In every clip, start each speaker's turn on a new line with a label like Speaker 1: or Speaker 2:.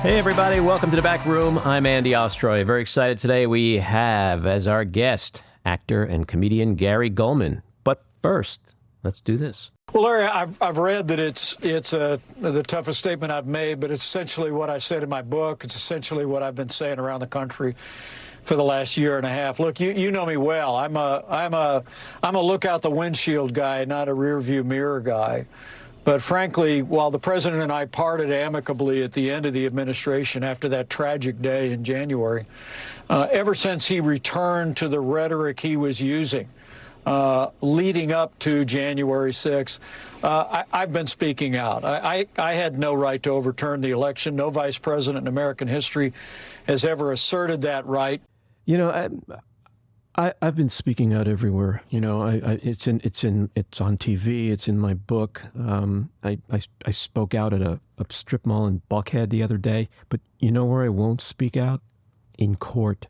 Speaker 1: Hey, everybody. Welcome to the back room. I'm Andy Ostroy. Very excited today. We have as our guest actor and comedian Gary Gulman. But first, let's do this.
Speaker 2: Well, Larry, I've read that it's the toughest statement I've made, but it's essentially what I said in my book. It's essentially what I've been saying around the country for the last year and a half. Look, you know me well. I'm a look out the windshield guy, not a rear view mirror guy. But frankly, while the president and I parted amicably at the end of the administration after that tragic day in January, ever since he returned to the rhetoric he was using leading up to January 6th, I've been speaking out. I had no right to overturn the election. No vice president in American history has ever asserted that right.
Speaker 1: You know, I've been speaking out everywhere. You know, it's on TV. It's in my book. I spoke out at a strip mall in Buckhead the other day. But you know where I won't speak out? In court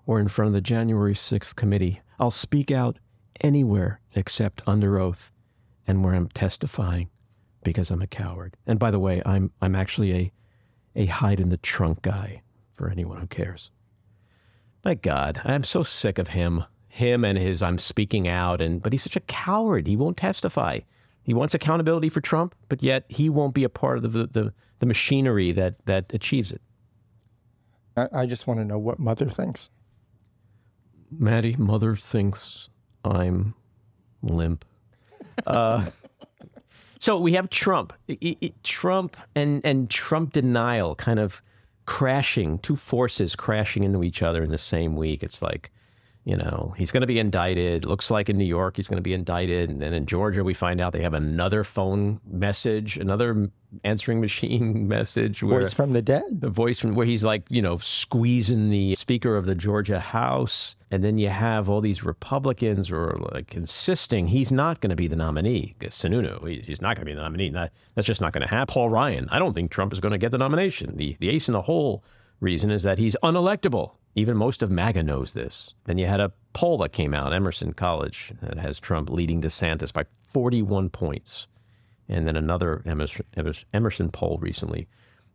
Speaker 1: or in front of the January 6th committee. I'll speak out anywhere except under oath and where I'm testifying because I'm a coward. And by the way, I'm actually a hide in the trunk guy for anyone who cares. My God, I'm so sick of him and his I'm speaking out, but he's such a coward. He won't testify. He wants accountability for Trump, but yet he won't be a part of the machinery that achieves it.
Speaker 3: I just want to know what Mother thinks.
Speaker 1: Maddie, Mother thinks I'm limp. So we have Trump. Trump and Trump denial kind of crashing, two forces crashing into each other in the same week. It's like, you know, he's going to be indicted. Looks like in New York he's going to be indicted. And then in Georgia we find out they have another phone message, another answering machine message.
Speaker 3: Voice from the dead.
Speaker 1: The voice from where he's like, you know, squeezing the Speaker of the Georgia House. And then you have all these Republicans who are like insisting he's not going to be the nominee. Sununu, he's not going to be the nominee. That's just not going to happen. Paul Ryan, I don't think Trump is going to get the nomination. The ace in the hole reason is that he's unelectable. Even most of MAGA knows this. Then you had a poll that came out, Emerson College, that has Trump leading DeSantis by 41 points. And then another Emerson poll recently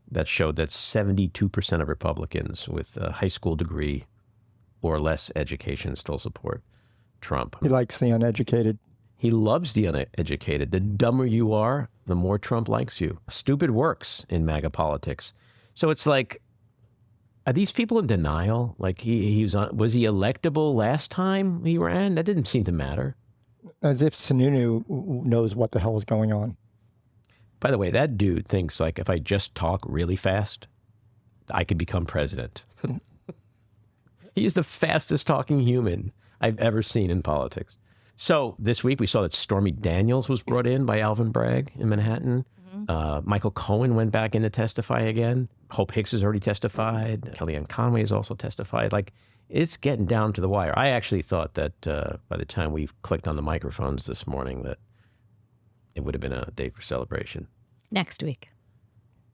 Speaker 1: that showed that 72% of Republicans with a high school degree or less education still support Trump.
Speaker 3: He likes the uneducated.
Speaker 1: He loves the uneducated. The dumber you are, the more Trump likes you. Stupid works in MAGA politics. So it's like, are these people in denial? Like was he electable last time he ran? That didn't seem to matter.
Speaker 3: As if Sununu knows what the hell is going on.
Speaker 1: By the way, that dude thinks like if I just talk really fast, I could become president. He is the fastest talking human I've ever seen in politics. So this week we saw that Stormy Daniels was brought in by Alvin Bragg in Manhattan. Michael Cohen went back in to testify again. Hope Hicks has already testified. Kellyanne Conway has also testified. Like, it's getting down to the wire. I actually thought that by the time we clicked on the microphones this morning that it would have been a day for celebration.
Speaker 4: Next week.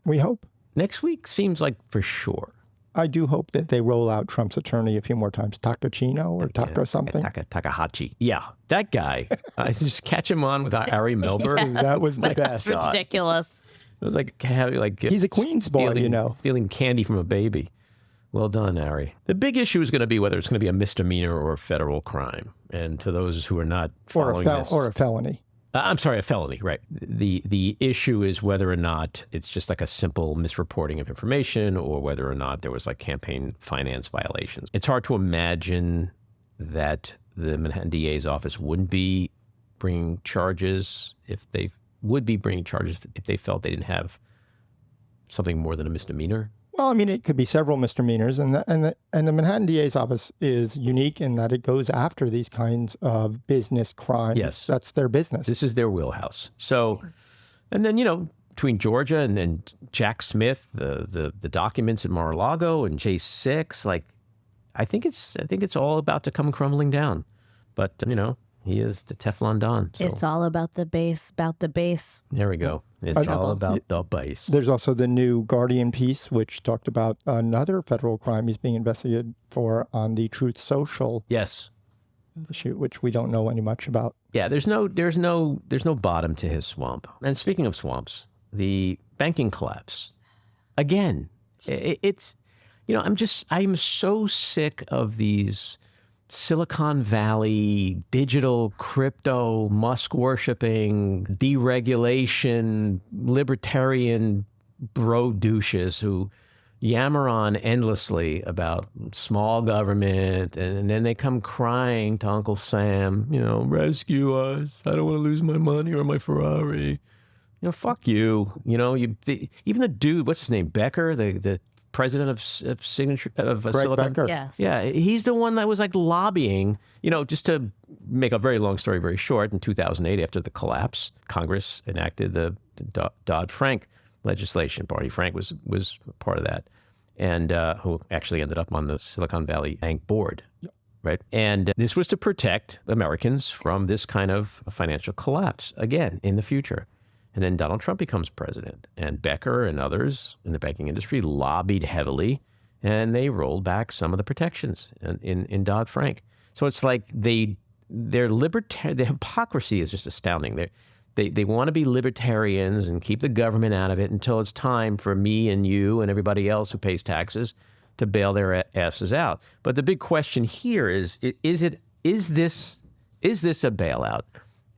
Speaker 3: We hope.
Speaker 1: Next week seems like for sure.
Speaker 3: I do hope that they roll out Trump's attorney a few more times. Takachino or Taco something.
Speaker 1: Takahashi. Yeah, that guy. I just catch him on with Ari Melber.
Speaker 3: Yeah. That was the best.
Speaker 4: It's ridiculous.
Speaker 1: It was like
Speaker 3: he's a Queens boy,
Speaker 1: stealing,
Speaker 3: you know.
Speaker 1: Stealing candy from a baby. Well done, Ari. The big issue is going to be whether it's going to be a misdemeanor or a federal crime. And to those who are not following this...
Speaker 3: Or a felony.
Speaker 1: I'm sorry, a felony, right. The issue is whether or not it's just like a simple misreporting of information or whether or not there was like campaign finance violations. It's hard to imagine that the Manhattan DA's office wouldn't be bringing charges if they felt they didn't have something more than a misdemeanor.
Speaker 3: Well, I mean, it could be several misdemeanors, and the Manhattan DA's office is unique in that it goes after these kinds of business crimes.
Speaker 1: Yes,
Speaker 3: that's their business.
Speaker 1: This is their wheelhouse. So, and then between Georgia and then Jack Smith, the documents at Mar-a-Lago and J6, like I think it's all about to come crumbling down. But he is the Teflon Don. So.
Speaker 4: It's all about the base,
Speaker 1: There we go. It's all about the base.
Speaker 3: There's also the new Guardian piece, which talked about another federal crime he's being investigated for on the Truth Social issue, which we don't know any much about.
Speaker 1: Yeah, there's no bottom to his swamp. And speaking of swamps, the banking collapse again, it's, I'm so sick of these Silicon Valley, digital, crypto, Musk worshipping, deregulation, libertarian bro douches who yammer on endlessly about small government, and then they come crying to Uncle Sam, rescue us. I don't want to lose my money or my Ferrari. Fuck you. Even the dude, what's his name, Becker, the president of Silicon.
Speaker 3: Becker.
Speaker 4: Yes.
Speaker 1: Yeah, he's the one that was like lobbying. Just to make a very long story very short. In 2008, after the collapse, Congress enacted the Dodd-Frank legislation. Barney Frank was part of that, and who actually ended up on the Silicon Valley Bank board. Yep. Right. And this was to protect Americans from this kind of financial collapse again in the future. And then Donald Trump becomes president, and Becker and others in the banking industry lobbied heavily, and they rolled back some of the protections in Dodd-Frank. So it's like their the hypocrisy is just astounding. They want to be libertarians and keep the government out of it until it's time for me and you and everybody else who pays taxes to bail their asses out. But the big question here is this a bailout?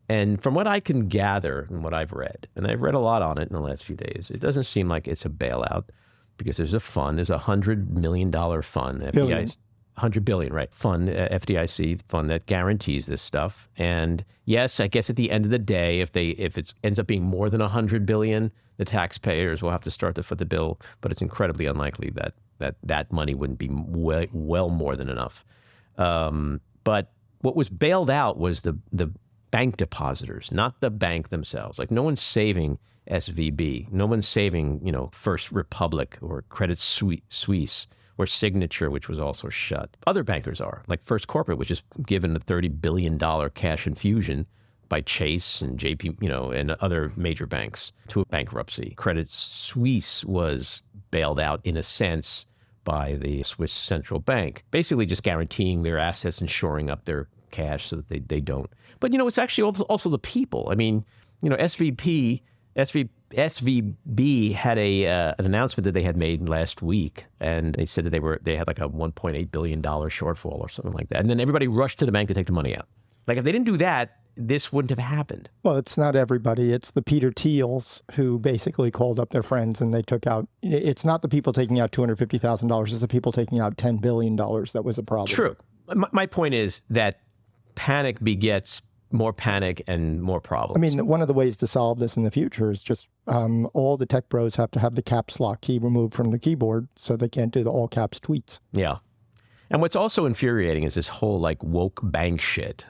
Speaker 1: And from what I can gather and what I've read, and I've read a lot on it in the last few days, it doesn't seem like it's a bailout because there's a fund. There's $100 million fund, FDIC, $100 billion, right? Fund, FDIC fund that guarantees this stuff. And yes, I guess at the end of the day, if it ends up being more than $100 billion, the taxpayers will have to start to foot the bill. But it's incredibly unlikely that money wouldn't be well more than enough. But what was bailed out was the bank depositors, not the bank themselves. Like no one's saving SVB. No one's saving, First Republic or Credit Suisse or Signature, which was also shut. Other bankers are, like First Corporate, which is given a $30 billion cash infusion by Chase and JP, and other major banks to bankruptcy. Credit Suisse was bailed out in a sense by the Swiss Central Bank, basically just guaranteeing their assets and shoring up their cash so that they don't. But, it's actually also the people. I mean, SVB had an announcement that they had made last week, and they said that they had like a $1.8 billion shortfall or something like that. And then everybody rushed to the bank to take the money out. Like if they didn't do that, this wouldn't have happened.
Speaker 3: Well, it's not everybody. It's the Peter Thiels who basically called up their friends and they took out. It's not the people taking out $250,000. It's the people taking out $10 billion that was a problem.
Speaker 1: True. My point is that panic begets more panic and more problems.
Speaker 3: I mean, one of the ways to solve this in the future is just all the tech bros have to have the caps lock key removed from the keyboard so they can't do the all caps tweets.
Speaker 1: Yeah. And what's also infuriating is this whole like woke bank shit.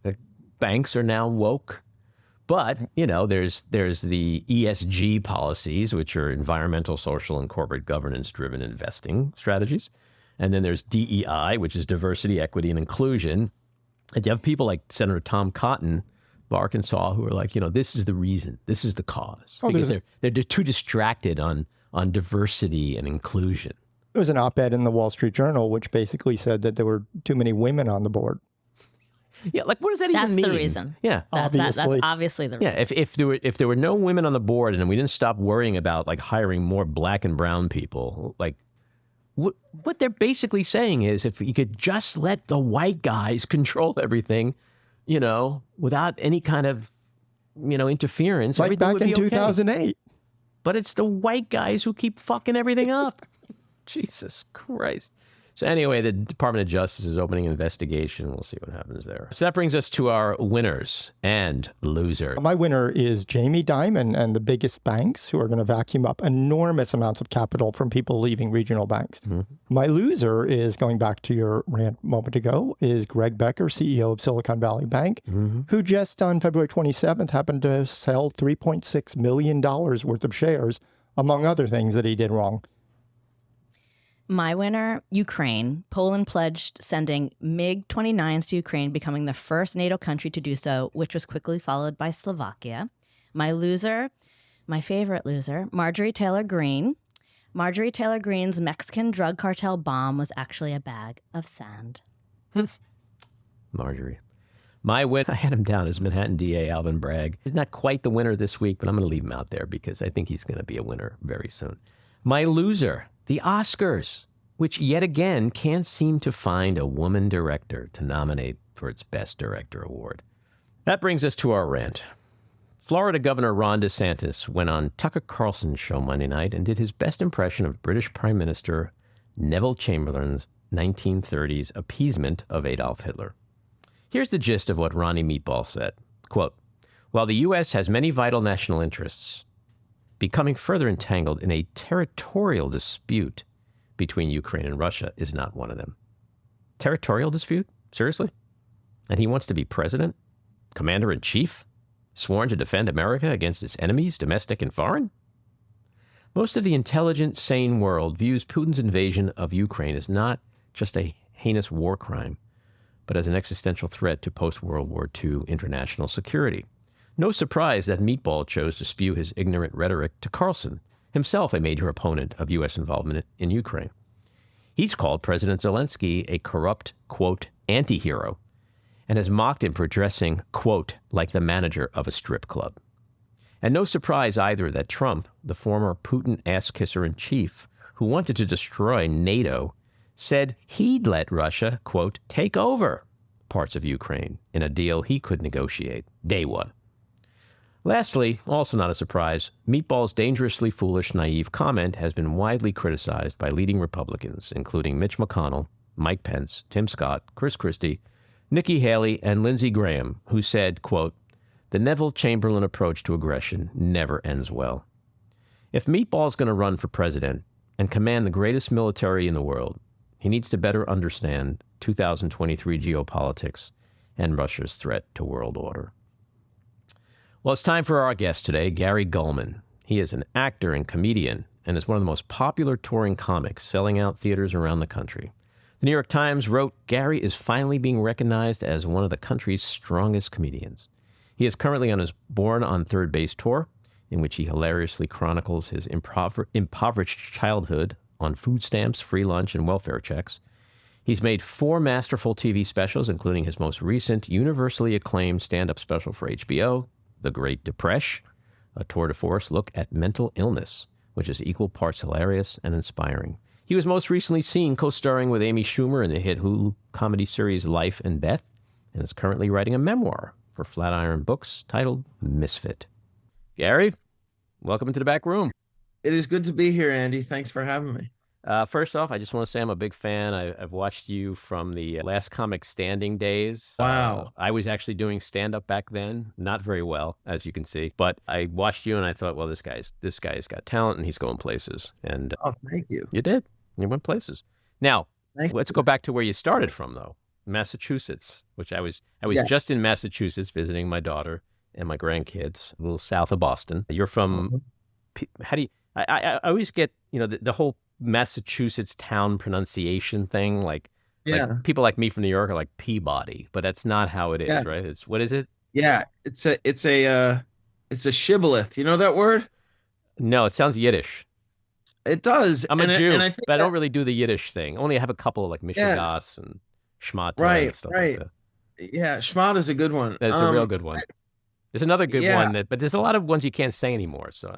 Speaker 1: The banks are now woke. But, there's the ESG policies, which are environmental, social, and corporate governance-driven investing strategies. And then there's DEI, which is diversity, equity, and inclusion. And you have people like Senator Tom Cotton of Arkansas who are like, this is the reason, this is the cause. Because they're too distracted on diversity and inclusion.
Speaker 3: There was an op-ed in the Wall Street Journal which basically said that there were too many women on the board.
Speaker 1: Yeah, like what does that even mean?
Speaker 4: That's the reason.
Speaker 1: Yeah,
Speaker 4: that's obviously the reason.
Speaker 1: Yeah, if there were no women on the board and we didn't stop worrying about like hiring more black and brown people, like what they're basically saying is if you could just let the white guys control everything, without any kind of, interference,
Speaker 3: like
Speaker 1: everything
Speaker 3: back
Speaker 1: would
Speaker 3: in
Speaker 1: be
Speaker 3: 2008.
Speaker 1: Okay. But it's the white guys who keep fucking everything up. Jesus Christ. So anyway, the Department of Justice is opening an investigation. We'll see what happens there. So that brings us to our winners and loser.
Speaker 3: My winner is Jamie Dimon and the biggest banks who are going to vacuum up enormous amounts of capital from people leaving regional banks. Mm-hmm. My loser is, going back to your rant a moment ago, is Greg Becker, CEO of Silicon Valley Bank, who just on February 27th happened to sell $3.6 million worth of shares, among other things that he did wrong.
Speaker 4: My winner, Ukraine. Poland pledged sending MiG-29s to Ukraine, becoming the first NATO country to do so, which was quickly followed by Slovakia. My loser, my favorite loser, Marjorie Taylor Greene. Marjorie Taylor Greene's Mexican drug cartel bomb was actually a bag of sand.
Speaker 1: Marjorie. My win, I had him down as Manhattan DA Alvin Bragg. He's not quite the winner this week, but I'm going to leave him out there because I think he's going to be a winner very soon. My loser, the Oscars, which yet again can't seem to find a woman director to nominate for its Best Director award. That brings us to our rant. Florida Governor Ron DeSantis went on Tucker Carlson's show Monday night and did his best impression of British Prime Minister Neville Chamberlain's 1930s appeasement of Adolf Hitler. Here's the gist of what Ronnie Meatball said. Quote, while the U.S. has many vital national interests, becoming further entangled in a territorial dispute between Ukraine and Russia is not one of them. Territorial dispute? Seriously? And he wants to be president? Commander-in-chief? Sworn to defend America against its enemies, domestic and foreign? Most of the intelligent, sane world views Putin's invasion of Ukraine as not just a heinous war crime, but as an existential threat to post-World War II international security. No surprise that Meatball chose to spew his ignorant rhetoric to Carlson, himself a major opponent of U.S. involvement in Ukraine. He's called President Zelensky a corrupt, quote, anti-hero, and has mocked him for dressing, quote, like the manager of a strip club. And no surprise either that Trump, the former Putin ass-kisser-in-chief, who wanted to destroy NATO, said he'd let Russia, quote, take over parts of Ukraine in a deal he could negotiate day one. Lastly, also not a surprise, Meatball's dangerously foolish, naive comment has been widely criticized by leading Republicans, including Mitch McConnell, Mike Pence, Tim Scott, Chris Christie, Nikki Haley, and Lindsey Graham, who said, quote, the Neville Chamberlain approach to aggression never ends well. If Meatball's going to run for president and command the greatest military in the world, he needs to better understand 2023 geopolitics and Russia's threat to world order. Well, it's time for our guest today, Gary Gulman. He is an actor and comedian and is one of the most popular touring comics, selling out theaters around the country. The New York Times wrote, Gary is finally being recognized as one of the country's strongest comedians. He is currently on his Born on Third Base tour, in which he hilariously chronicles his impoverished childhood on food stamps, free lunch, and welfare checks. He's made 4 masterful TV specials, including his most recent, universally acclaimed stand-up special for HBO, The Great Depresh, a tour de force look at mental illness, which is equal parts hilarious and inspiring. He was most recently seen co-starring with Amy Schumer in the hit Hulu comedy series Life and Beth, and is currently writing a memoir for Flatiron Books titled Misfit. Gary, welcome into the back room.
Speaker 5: It is good to be here, Andy. Thanks for having me.
Speaker 1: First off, I just want to say I'm a big fan. I've watched you from the Last Comic Standing days.
Speaker 5: Wow.
Speaker 1: I was actually doing stand-up back then, not very well, as you can see. But I watched you and I thought, well, this guy's got talent and he's going places. And
Speaker 5: Oh, thank you.
Speaker 1: you did. You went places. Now, let's go back to where you started from, though, Massachusetts, which I was
Speaker 5: Yeah.
Speaker 1: just in Massachusetts visiting my daughter and my grandkids, a little south of Boston. You're from, how do you, I always get, the whole Massachusetts town pronunciation thing, like people like me from New York are like Peabody, but that's not how it is,
Speaker 5: Yeah.
Speaker 1: right? It's, what is it?
Speaker 5: Yeah, it's a shibboleth. You know that word?
Speaker 1: No, it sounds Yiddish.
Speaker 5: It does.
Speaker 1: I'm a Jew,
Speaker 5: and I think
Speaker 1: but I don't really do the Yiddish thing. Only I have a couple of like Mishigas and Schmata and stuff like that.
Speaker 5: Yeah, Schmad is a good one.
Speaker 1: That's a real good one. There's another good
Speaker 5: yeah.
Speaker 1: one but there's a lot of ones you can't say anymore, so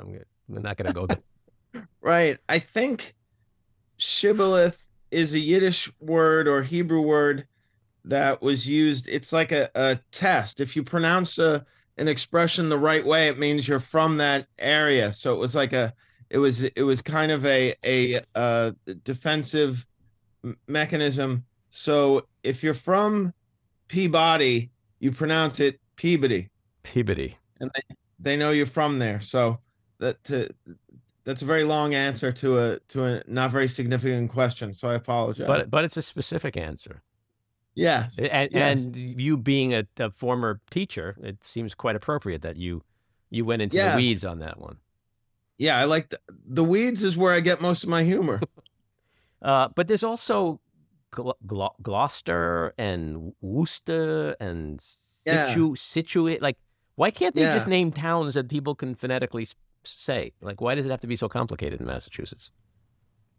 Speaker 1: we're not going to go there.
Speaker 5: Right. I think shibboleth is a Yiddish word or Hebrew word that was used. It's like a test. If you pronounce an expression the right way, it means you're from that area. So it was like it was kind of a defensive mechanism. So if you're from Peabody, you pronounce it Peabody.
Speaker 1: Peabody.
Speaker 5: And they know you're from there. So that's a very long answer to a not very significant question. So I apologize.
Speaker 1: But it's a specific answer.
Speaker 5: Yeah.
Speaker 1: And you being a former teacher, it seems quite appropriate that you went into the weeds on that one.
Speaker 5: Yeah, I like the weeds is where I get most of my humor.
Speaker 1: But there's also Gloucester and Worcester and Situate. Like, why can't they just name towns that people can phonetically say? Like, why does it have to be so complicated in Massachusetts?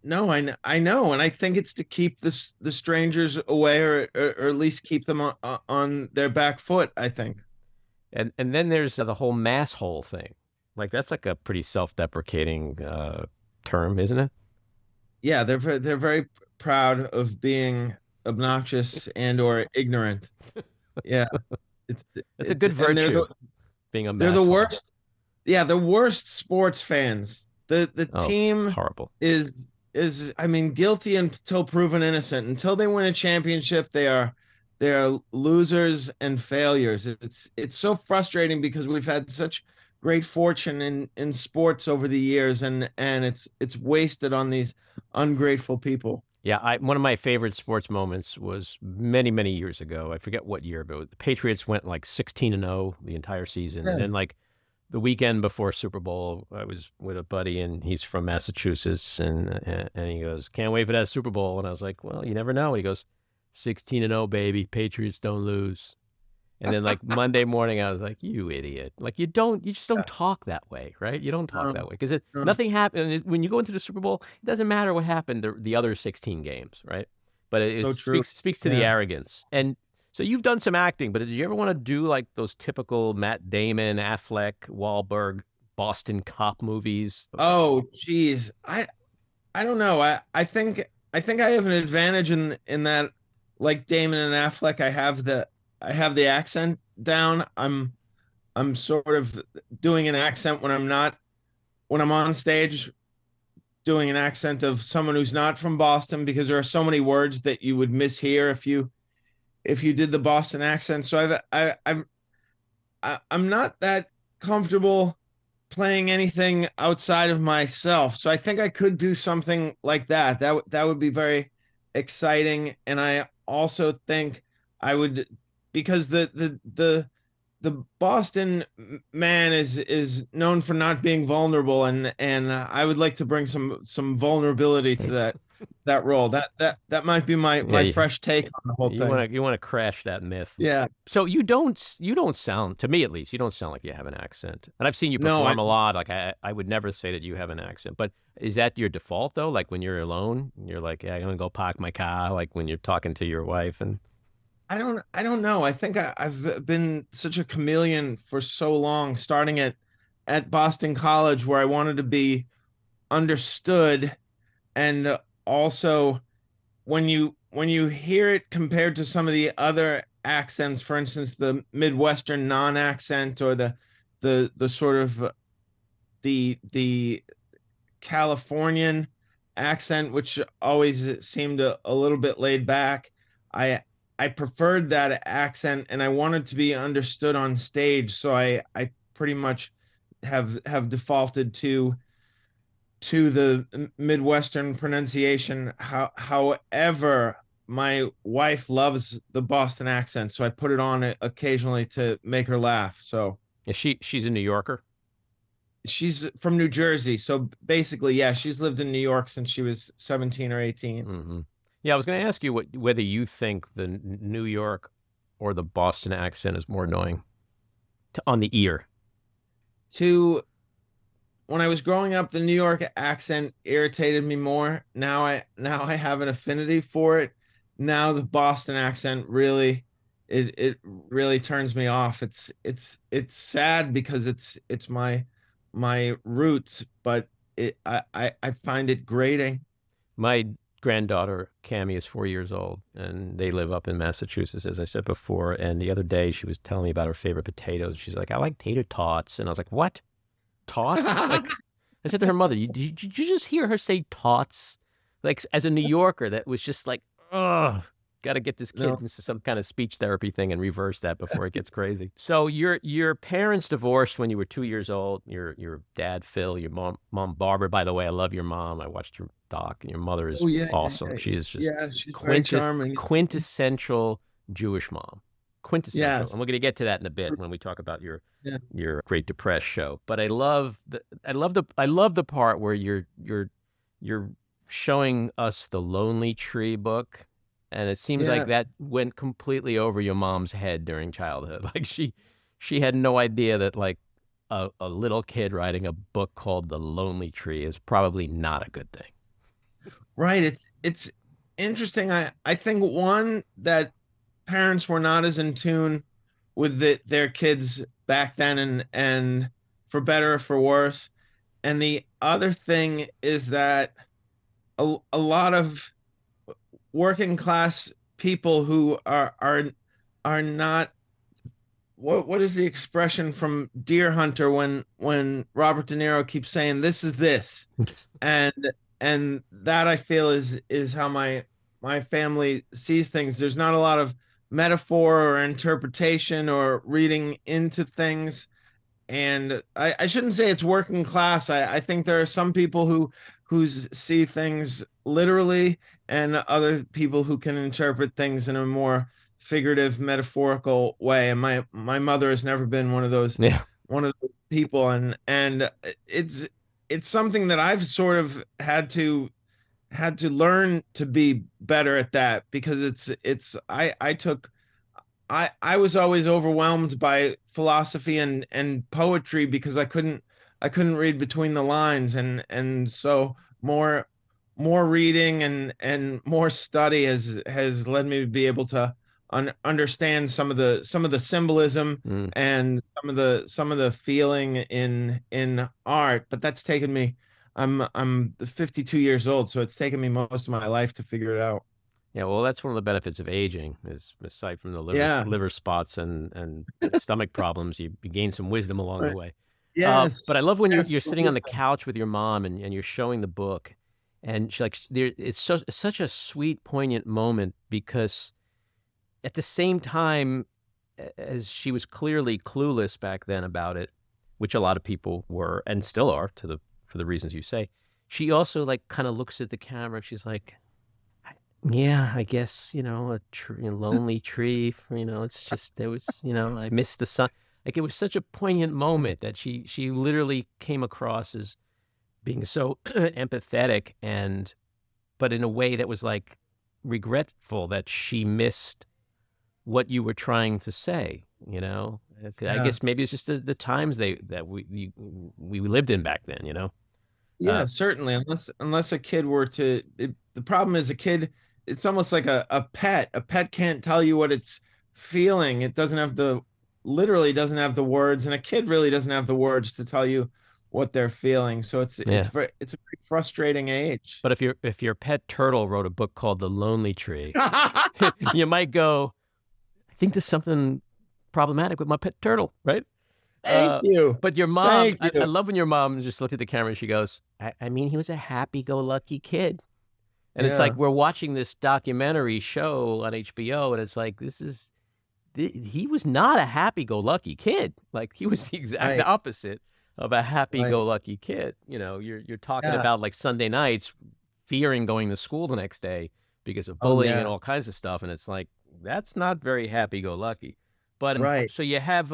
Speaker 5: No, I know, and I think it's to keep the strangers away, or at least keep them on their back foot, I think.
Speaker 1: And then there's the whole Masshole thing. Like, that's like a pretty self-deprecating term, isn't it?
Speaker 5: Yeah, they're very proud of being obnoxious and or ignorant. Yeah, it's
Speaker 1: That's a good
Speaker 5: and
Speaker 1: virtue, being a
Speaker 5: they're the
Speaker 1: masshole.
Speaker 5: worst. Yeah, the worst sports fans. The
Speaker 1: Oh,
Speaker 5: team
Speaker 1: horrible.
Speaker 5: is I mean guilty until proven innocent. Until they win a championship, they are losers and failures. It's so frustrating because we've had such great fortune in sports over the years, and it's wasted on these ungrateful people.
Speaker 1: Yeah, one of my favorite sports moments was many, many years ago. I forget what year, but the Patriots went like 16-0 the entire season. And
Speaker 5: Yeah.
Speaker 1: then like the weekend before Super Bowl, I was with a buddy and he's from Massachusetts and he goes, "Can't wait for that Super Bowl." And I was like, "Well, you never know." He goes, 16-0, baby. Patriots don't lose. And then like Monday morning, I was like, "You idiot. Like you just don't talk that way, right? You don't talk
Speaker 5: No,
Speaker 1: that way because
Speaker 5: no,
Speaker 1: nothing happened. When you go into the Super Bowl, it doesn't matter what happened the other 16 games, right? But it
Speaker 5: so true.
Speaker 1: speaks to the
Speaker 5: Yeah.
Speaker 1: arrogance. And so you've done some acting, but did you ever want to do like those typical Matt Damon, Affleck, Wahlberg, Boston cop movies?
Speaker 5: Oh, geez. I don't know. I think I have an advantage in that, like Damon and Affleck, I have the accent down. I'm sort of doing an accent when I'm on stage, doing an accent of someone who's not from Boston, because there are so many words that you would mishear if you did the Boston accent. So I'm not that comfortable playing anything outside of myself. So I think I could do something like that. That would be very exciting. And I also think I would, because the Boston man is known for not being vulnerable, and I would like to bring some vulnerability to that role. That might be my
Speaker 1: Yeah,
Speaker 5: fresh take on the whole thing.
Speaker 1: you want to crash that myth.
Speaker 5: Yeah.
Speaker 1: So you don't sound, to me at least, you don't sound like you have an accent. And I've seen you
Speaker 5: No,
Speaker 1: perform a lot. Like I would never say that you have an accent. But is that your default though? Like when you're alone, you're like, yeah, I'm gonna go park my car. Like when you're talking to your wife and
Speaker 5: I don't know. I think I've been such a chameleon for so long, starting at Boston College, where I wanted to be understood, and also when you hear it compared to some of the other accents, for instance, the Midwestern non-accent, or the sort of the Californian accent, which always seemed a little bit laid back. I I preferred that accent, and I wanted to be understood on stage, so I pretty much have defaulted to the Midwestern pronunciation. However, my wife loves the Boston accent, so I put it on occasionally to make her laugh. So
Speaker 1: she's a New Yorker.
Speaker 5: she's from New Jersey, so basically, yeah, she's lived in New York since she was 17 or 18.
Speaker 1: Hmm. Yeah, I was going to ask you whether you think the New York or the Boston accent is more annoying on the ear.
Speaker 5: To When I was growing up, the New York accent irritated me more. Now I have an affinity for it. Now the Boston accent it really turns me off. It's sad because it's my roots, but I find it grating.
Speaker 1: My granddaughter, Cammie, is 4 years old, and they live up in Massachusetts, as I said before. And the other day, she was telling me about her favorite potatoes. She's like, "I like tater tots." And I was like, "What? Tots?" Like, I said to her mother, did you just hear her say tots? Like, as a New Yorker, that was just like, ugh, got to get this kid
Speaker 5: No.
Speaker 1: into some kind of speech therapy thing and reverse that before it gets crazy. So your parents divorced when you were 2 years old. Your dad, Phil, your mom Barbara. By the way, I love your mom. I watched your doc, and your mother is
Speaker 5: Oh yeah,
Speaker 1: awesome.
Speaker 5: yeah,
Speaker 1: She is just
Speaker 5: yeah. She's very charming.
Speaker 1: quintessential Jewish mom. Quintessential.
Speaker 5: Yes.
Speaker 1: And we're going to get to that in a bit when we talk about
Speaker 5: Yeah.
Speaker 1: your Great Depresh show. But I love the part where you're showing us the Lonely Tree book, and it seems like
Speaker 5: Yeah.
Speaker 1: that went completely over your mom's head during childhood. Like she had no idea that like a little kid writing a book called The Lonely Tree is probably not a good thing.
Speaker 5: Right. It's interesting. I think one, that parents were not as in tune with their kids back then, and for better or for worse. and the other thing is that a lot of working class people who are not, what is the expression from Deer Hunter when Robert De Niro keeps saying this is this, and that I feel is how my family sees things. There's not a lot of metaphor or interpretation or reading into things, and I shouldn't say it's working class. I think there are some people who see things literally, and other people who can interpret things in a more figurative, metaphorical way. And my mother has never been
Speaker 1: Yeah.
Speaker 5: one of those people, and it's something that I've sort of had to learn to be better at that, because I was always overwhelmed by philosophy and poetry because I couldn't read between the lines, and so more reading and more study has led me to be able to understand some of the symbolism
Speaker 1: Mm.
Speaker 5: and some of the feeling in art. But that's taken me. I'm 52 years old, so it's taken me most of my life to figure it out.
Speaker 1: Yeah, well, that's one of the benefits of aging, is aside from the
Speaker 5: Yeah.
Speaker 1: liver spots and stomach problems, you gain some wisdom along the
Speaker 5: Right.
Speaker 1: way. But
Speaker 5: Yes.
Speaker 1: I love when you're
Speaker 5: Yes.
Speaker 1: you're
Speaker 5: The
Speaker 1: sitting on the
Speaker 5: wisdom.
Speaker 1: couch with your mom and you're showing the book, and she like there it's such a sweet, poignant moment, because at the same time as she was clearly clueless back then about it, which a lot of people were and still are for the reasons you say, she also like kind of looks at the camera. She's like, yeah, I guess, a tree, a lonely tree, it's just, there was, I missed the sun. Like, it was such a poignant moment that she literally came across as being so empathetic, but in a way that was like regretful that she missed what you were trying to say. I
Speaker 5: Yeah.
Speaker 1: guess maybe it's just the times that we lived in back then. Uh,
Speaker 5: Yeah, certainly. Unless a kid were to, the problem is a kid, it's almost like a pet. A pet can't tell you what it's feeling. It doesn't have literally doesn't have the words, and a kid really doesn't have the words to tell you what they're feeling. So
Speaker 1: yeah.
Speaker 5: it's a very frustrating age.
Speaker 1: But if your pet turtle wrote a book called The Lonely Tree, you might go, I think there's something problematic with my pet turtle, right?
Speaker 5: Thank you.
Speaker 1: But your mom,
Speaker 5: Thank
Speaker 1: I
Speaker 5: you.
Speaker 1: love when your mom just looked at the camera and she goes, I mean, he was a happy-go-lucky kid. And it's like
Speaker 5: Yeah.
Speaker 1: we're watching this documentary show on HBO, and it's like, he was not a happy-go-lucky kid. Like, he was the exact
Speaker 5: Right.
Speaker 1: opposite of a
Speaker 5: Right.
Speaker 1: happy-go-lucky kid. You're talking
Speaker 5: Yeah.
Speaker 1: about like Sunday nights, fearing going to school the next day because of
Speaker 5: Oh
Speaker 1: bullying and
Speaker 5: yeah.
Speaker 1: all kinds of stuff, and it's like that's not very happy-go-lucky. But
Speaker 5: Right.
Speaker 1: so you have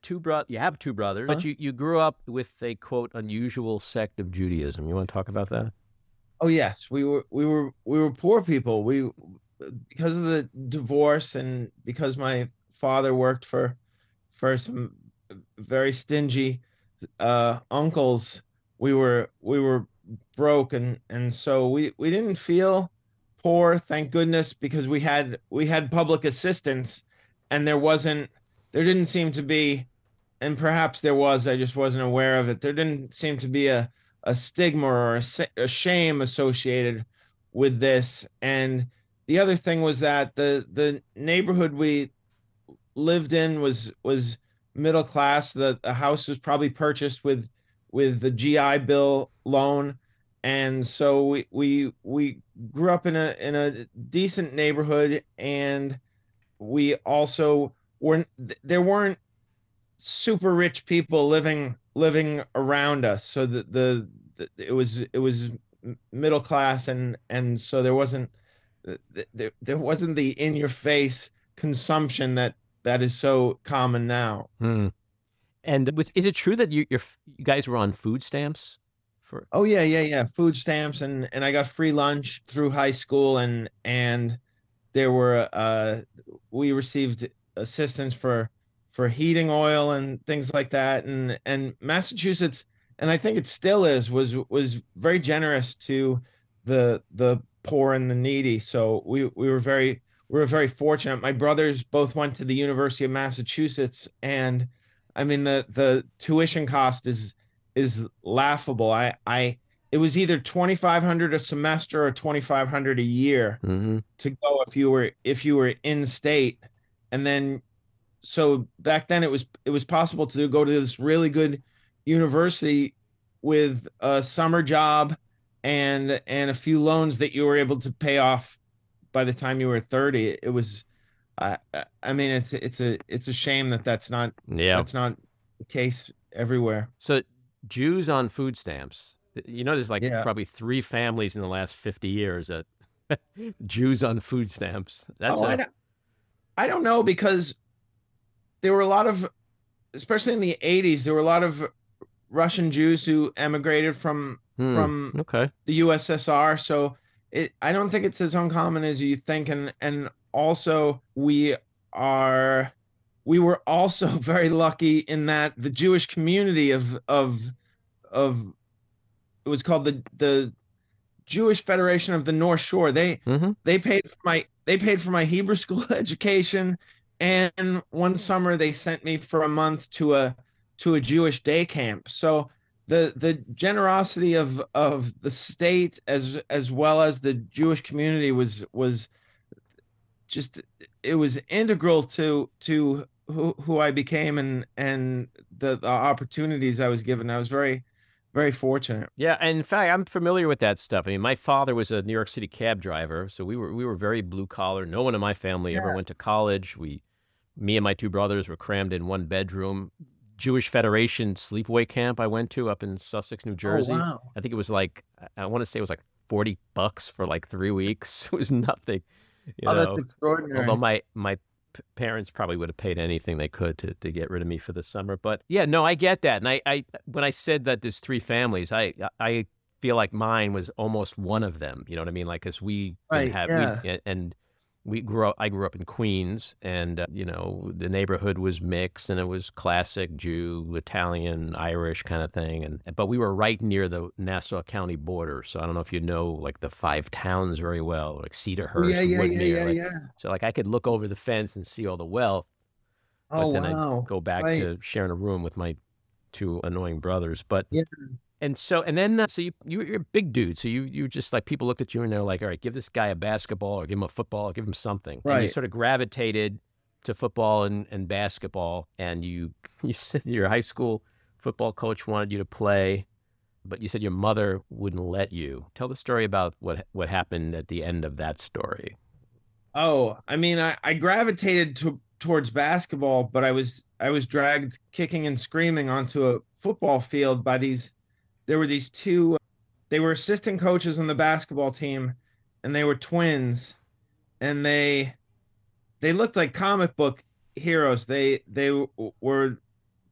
Speaker 1: two brothers,
Speaker 5: Huh?
Speaker 1: but you grew up with a quote unusual sect of Judaism. You want to talk about that?
Speaker 5: Oh yes, we were poor people. We Because of the divorce and because my father worked for some very stingy uncles, we were broke, and so we didn't feel poor, thank goodness, because we had public assistance, and there didn't seem to be, and perhaps there was, I just wasn't aware of it. There didn't seem to be a stigma or a shame associated with this. And the other thing was that the neighborhood we lived in was middle class. The house was probably purchased with the GI Bill loan, and so we grew up in a decent neighborhood, and we also there weren't super rich people living around us, so it was middle class, and so there wasn't the in your face consumption that is so common now.
Speaker 1: Hmm. And is it true that you guys were on food stamps for?
Speaker 5: Oh yeah, yeah, yeah. Food stamps, and I got free lunch through high school, and there were we received assistance for heating oil and things like that, and Massachusetts, and I think it still was very generous to the poor and the needy. So we were very fortunate. My brothers both went to the University of Massachusetts, and I mean the tuition cost is laughable. It was either 2,500 a semester or 2,500 a year
Speaker 1: Mm-hmm.
Speaker 5: to go if you were in state. And then so back then it was possible to go to this really good university with a summer job and a few loans that you were able to pay off by the time you were 30. It was I mean it's a shame that
Speaker 1: Yeah.
Speaker 5: that's not the case everywhere.
Speaker 1: So Jews on food stamps. You know, there's like
Speaker 5: Yeah.
Speaker 1: probably 3 families in the last 50 years that Jews on food stamps. That's
Speaker 5: Oh,
Speaker 1: a
Speaker 5: I don't know because there were a lot of, especially in the 80s, there were a lot of Russian Jews who emigrated from
Speaker 1: okay.
Speaker 5: the USSR. So I don't think it's as uncommon as you think. And also we were also very lucky in that the Jewish community of it was called the Jewish Federation of the North Shore.
Speaker 1: Mm-hmm.
Speaker 5: They paid for my Hebrew school education, and one summer they sent me for a month to a Jewish day camp. So the generosity of the state as well as the Jewish community was just, it was integral to who I became and the opportunities I was given. I was very fortunate.
Speaker 1: Yeah, and in fact, I'm familiar with that stuff. I mean, my father was a New York City cab driver, so we were very blue collar. No one in my family ever went to college. Me and my 2 brothers were crammed in one bedroom. Jewish Federation sleepaway camp I went to up in Sussex, New Jersey.
Speaker 5: wow.
Speaker 1: I think it was like I want to say it was like $40 for like 3 weeks. It was nothing, you
Speaker 5: Oh, that's
Speaker 1: know.
Speaker 5: extraordinary.
Speaker 1: Although my parents probably would have paid anything they could to get rid of me for the summer. But yeah, no, I get that. And I when I said that there's 3 families, I feel like mine was almost one of them. You know what I mean? Like, because we didn't
Speaker 5: Right,
Speaker 1: have
Speaker 5: yeah.
Speaker 1: and I grew up in Queens, and you know, the neighborhood was mixed, and it was classic Jew, Italian, Irish kind of thing, but we were right near the Nassau County border. So I don't know if you know like the 5 towns very well, like
Speaker 5: Oh, yeah,
Speaker 1: Cedarhurst,
Speaker 5: yeah, yeah,
Speaker 1: Woodmere,
Speaker 5: yeah,
Speaker 1: like
Speaker 5: yeah.
Speaker 1: so like I could look over the fence and see all the wealth,
Speaker 5: Oh,
Speaker 1: but then I'd
Speaker 5: wow.
Speaker 1: go back
Speaker 5: Right.
Speaker 1: to sharing a room with my 2 annoying brothers. But
Speaker 5: Yeah.
Speaker 1: and then so you're a big dude, so you just like people looked at you and they're like, all right, give this guy a basketball or give him a football or give him something, and you
Speaker 5: Right.
Speaker 1: sort of gravitated to football and basketball, and you said your high school football coach wanted you to play, but you said your mother wouldn't let you. Tell the story about what happened at the end of that story.
Speaker 5: Oh, I mean, I gravitated towards basketball, but I was dragged kicking and screaming onto a football field by there were these two, they were assistant coaches on the basketball team, and they were twins, and they looked like comic book heroes. They were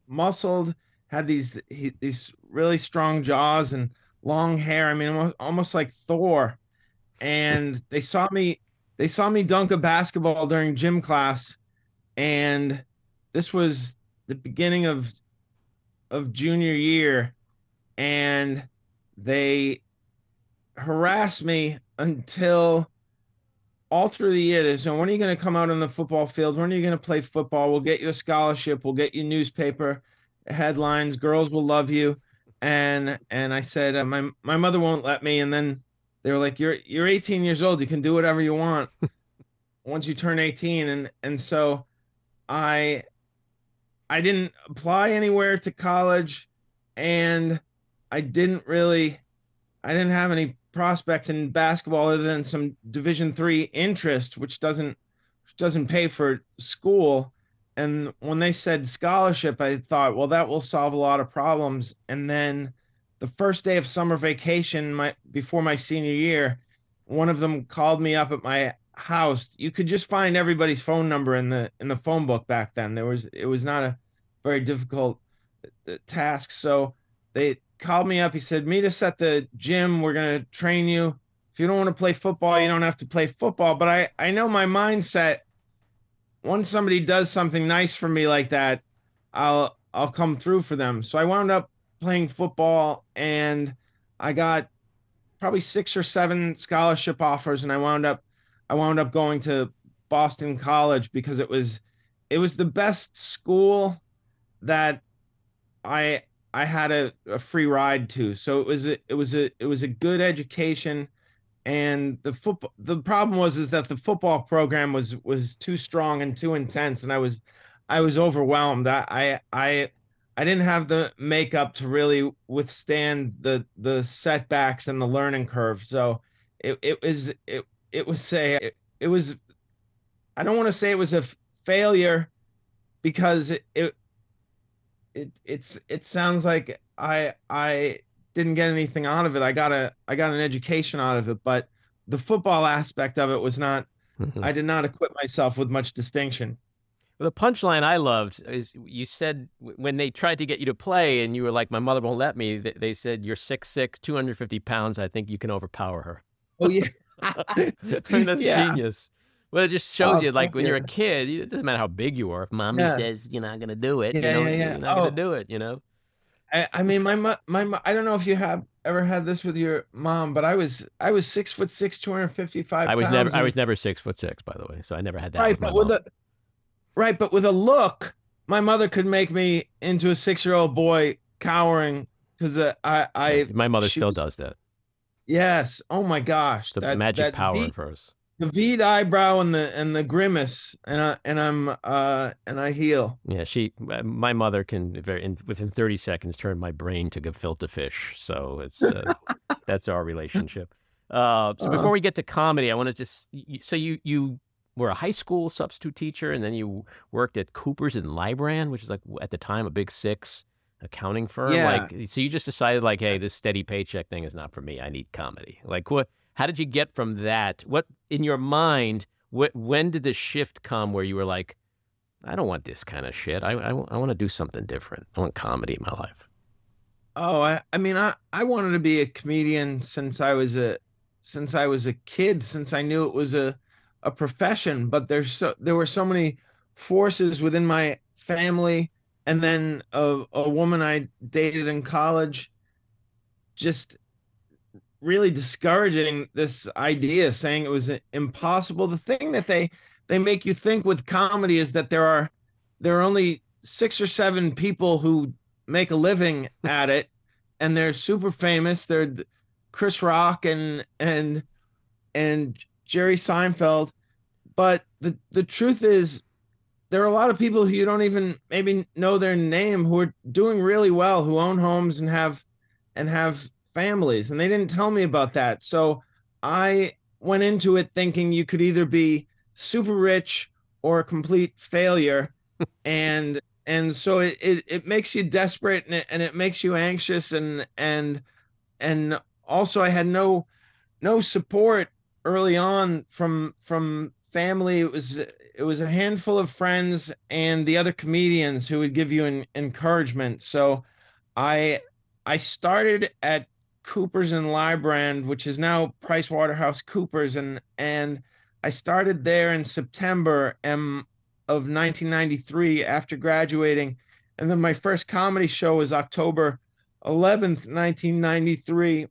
Speaker 5: muscled, had these really strong jaws and long hair. I mean, almost like Thor. And they saw me dunk a basketball during gym class, and this was the beginning of junior year, and they harassed me until all through the year. They said, when are you going to come out on the football field? When are you going to play football? We'll get you a scholarship. We'll get you newspaper headlines. Girls will love you. And I said, my mother won't let me. And then they were like, you're 18 years old. You can do whatever you want once you turn 18. And so I I didn't apply anywhere to college, and I didn't really I didn't have any prospects in basketball other than some Division 3 interest, which doesn't pay for school. And when they said scholarship, I thought, well, that will solve a lot of problems. And then the first day of summer vacation, before my senior year, one of them called me up at my house. You could just find everybody's phone number in the phone book back then. It was not a very difficult task. So they called me up. He said, meet us at the gym. We're going to train you. If you don't want to play football, you don't have to play football. But I know my mindset. Once somebody does something nice for me like that, I'll come through for them. So I wound up playing football, and I got probably 6 or 7 scholarship offers, and I wound up going to Boston College because it was the best school that I I had a free ride to. So it was a good education. And the problem was is that the football program was too strong and too intense, and I was overwhelmed. I didn't have the makeup to really withstand the setbacks and the learning curve. So it was it was, I don't want to say it was a failure, because it sounds like I didn't get anything out of it. I got an education out of it, but the football aspect of it was not. I did not equip myself with much distinction.
Speaker 6: The punchline I loved is you said when they tried to get you to play and you were like, my mother won't let me, they said, you're 6'6", 250 pounds. I think you can overpower her.
Speaker 5: Oh yeah.
Speaker 6: I mean, that's
Speaker 5: Yeah.
Speaker 6: genius. Well, it just shows you, like,
Speaker 5: thank
Speaker 6: when you're a
Speaker 5: you.
Speaker 6: kid, it doesn't matter how big you are. If mommy
Speaker 5: Yeah.
Speaker 6: says you're not going to do it,
Speaker 5: Yeah, yeah, yeah.
Speaker 6: you're not going to do it, you know?
Speaker 5: I mean, I don't know if you have ever had this with your mom, but I was 6'6", 255
Speaker 6: I was
Speaker 5: pounds.
Speaker 6: never 6'6", by the way, so I never had that
Speaker 5: Right,
Speaker 6: with my
Speaker 5: but
Speaker 6: mom.
Speaker 5: but with a look, my mother could make me into a 6-year-old boy cowering, because
Speaker 6: My mother
Speaker 5: she
Speaker 6: still
Speaker 5: was-
Speaker 6: does that.
Speaker 5: Yes. Oh my gosh.
Speaker 6: It's a magic power for us.
Speaker 5: The V'd eyebrow and the grimace, and I heal.
Speaker 6: Yeah, my mother can within 30 seconds turn my brain to gefilte fish. So it's that's our relationship. So before we get to comedy, I want to just so you were a high school substitute teacher, and then you worked at Coopers and Lybrand, which is like at the time a big six accounting firm.
Speaker 5: Yeah.
Speaker 6: Like, so you just decided like, hey, this steady paycheck thing is not for me. I need comedy. Like, what? How did you get from that? What in your mind? When did the shift come where you were like, I don't want this kind of shit. I want to do something different. I want comedy in my life.
Speaker 5: Oh, I mean, I wanted to be a comedian since I was a kid, since I knew it was a profession. But there were so many forces within my family, and then a woman I dated in college just really discouraging this idea, saying it was impossible. The thing that they make you think with comedy is that there are only 6 or 7 people who make a living at it, and they're super famous. They're Chris Rock and Jerry Seinfeld. But the truth is, there are a lot of people who you don't even maybe know their name, who are doing really well, who own homes and have families, and they didn't tell me about that. So I went into it thinking you could either be super rich or a complete failure, and so it makes you desperate, and it makes you anxious, and also I had no support early on from family. It was a handful of friends and the other comedians who would give you an encouragement. So I started at Coopers and Lybrand, which is now PricewaterhouseCoopers, and I started there in September of 1993 after graduating, and then my first comedy show was October 11th, 1993,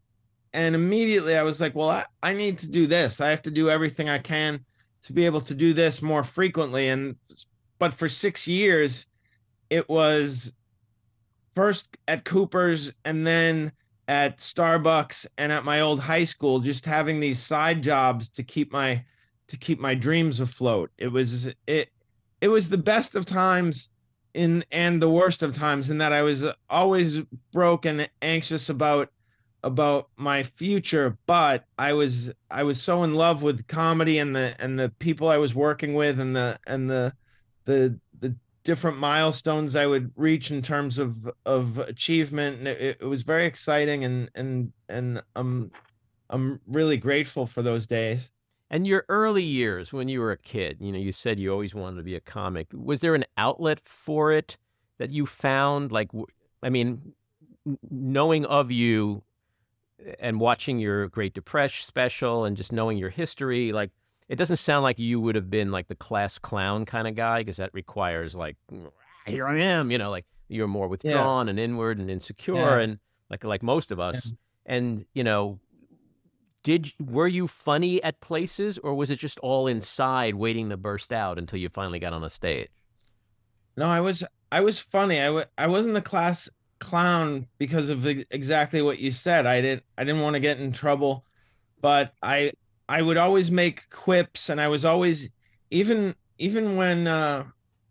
Speaker 5: and immediately I was like, well, I need to do this. I have to do everything I can to be able to do this more frequently. But for 6 years, it was first at Coopers and then at Starbucks and at my old high school, just having these side jobs to keep my dreams afloat. It was the best of times and the worst of times, in that I was always broke and anxious about my future, but I was so in love with comedy and the people I was working with, and the different milestones I would reach in terms of achievement, and it was very exciting, and I'm really grateful for those days.
Speaker 6: And your early years when you were a kid, you said you always wanted to be a comic. Was there an outlet for it that you found? Like, I mean, knowing of you and watching your Great Depresh special and just knowing your history, like, it doesn't sound like you would have been like the class clown kind of guy, because that requires like, here I am, like you're more withdrawn and inward and insecure, and like most of us. And were you funny at places, or was it just all inside waiting to burst out until you finally got on a stage?
Speaker 5: No, I was funny. I wasn't the class clown because of exactly what you said. I didn't want to get in trouble, but I would always make quips, and I was always even even when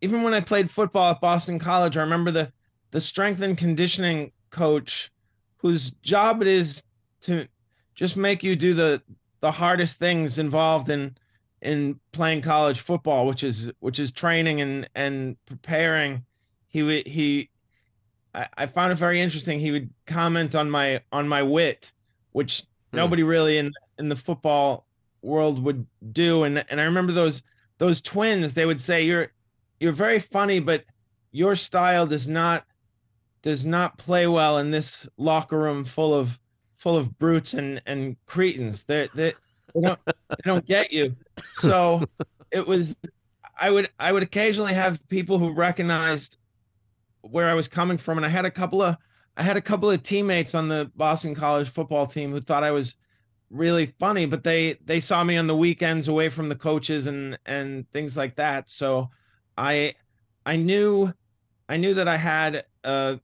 Speaker 5: even when I played football at Boston College, I remember the strength and conditioning coach whose job it is to just make you do the hardest things involved in playing college football, which is training and preparing. I found it very interesting. He would comment on my wit, which nobody really in the football world would do. And I remember those twins. They would say, "You're very funny, but your style does not play well in this locker room full of brutes and cretins. They don't get you." So it was. I would occasionally have people who recognized where I was coming from, and I had a couple of teammates on the Boston College football team who thought I was really funny, but they saw me on the weekends away from the coaches and things like that. So I I knew that I had an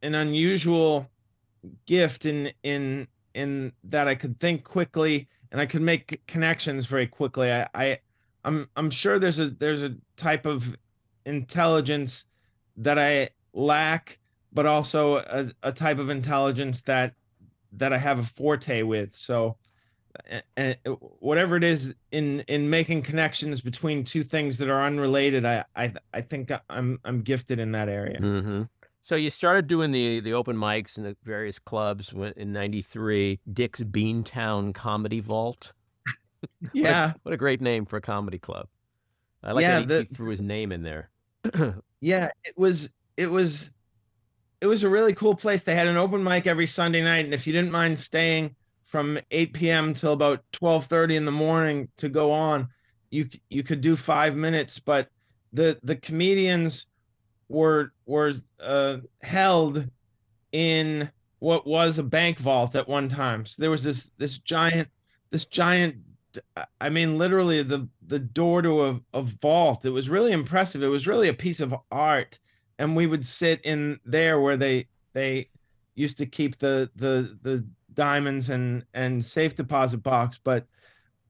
Speaker 5: unusual gift in that I could think quickly and I could make connections very quickly. I'm sure there's a type of intelligence that I lack, but also a type of intelligence that I have a forte with. So, and whatever it is in making connections between two things that are unrelated, I think I'm gifted in that area.
Speaker 6: Mm-hmm. So you started doing the open mics in the various clubs in '93. Dick's Beantown Comedy Vault.
Speaker 5: Yeah,
Speaker 6: What a great name for a comedy club. I like
Speaker 5: yeah,
Speaker 6: that he threw his name in there.
Speaker 5: yeah. It was a really cool place. They had an open mic every Sunday night, and if you didn't mind staying from 8 p.m. till about 12:30 in the morning to go on, you could do 5 minutes. But the comedians were held in what was a bank vault at one time. So there was this giant, I mean, literally the door to a vault. It was really impressive. It was really a piece of art. And we would sit in there where they used to keep the diamonds and safe deposit box. But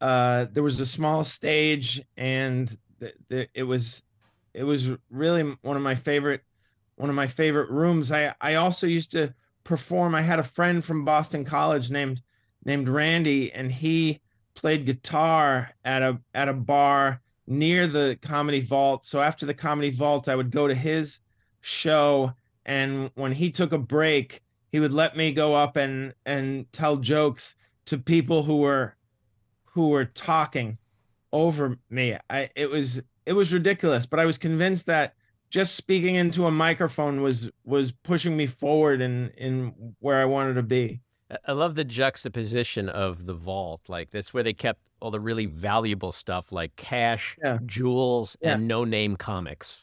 Speaker 5: there was a small stage, and it was really one of my favorite rooms. I also used to perform. I had a friend from Boston College named Randy, and he played guitar at a bar near the Comedy Vault. So after the Comedy Vault, I would go to his show, and when he took a break, he would let me go up and tell jokes to people who were talking over me. It was ridiculous, but I was convinced that just speaking into a microphone was pushing me forward in where I wanted to be.
Speaker 6: I love the juxtaposition of the vault. Like that's where they kept all the really valuable stuff like cash,
Speaker 5: Yeah.
Speaker 6: jewels,
Speaker 5: Yeah.
Speaker 6: and no-name comics.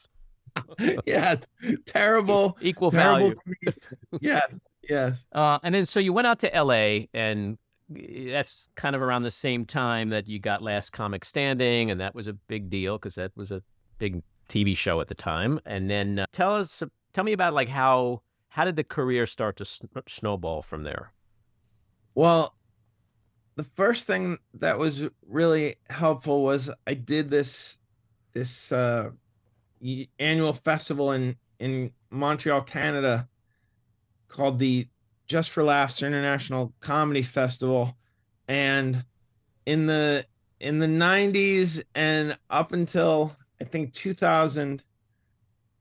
Speaker 5: Yes, terrible,
Speaker 6: Equal
Speaker 5: terrible.
Speaker 6: value.
Speaker 5: Yes.
Speaker 6: And then so you went out to LA, and that's kind of around the same time that you got Last Comic Standing, and that was a big deal because that was a big TV show at the time. And then tell me about like how did the career start to snowball from there?
Speaker 5: Well, the first thing that was really helpful was I did this annual festival in Montreal, Canada, called the Just for Laughs International Comedy Festival, and in the 90s and up until I think 2000,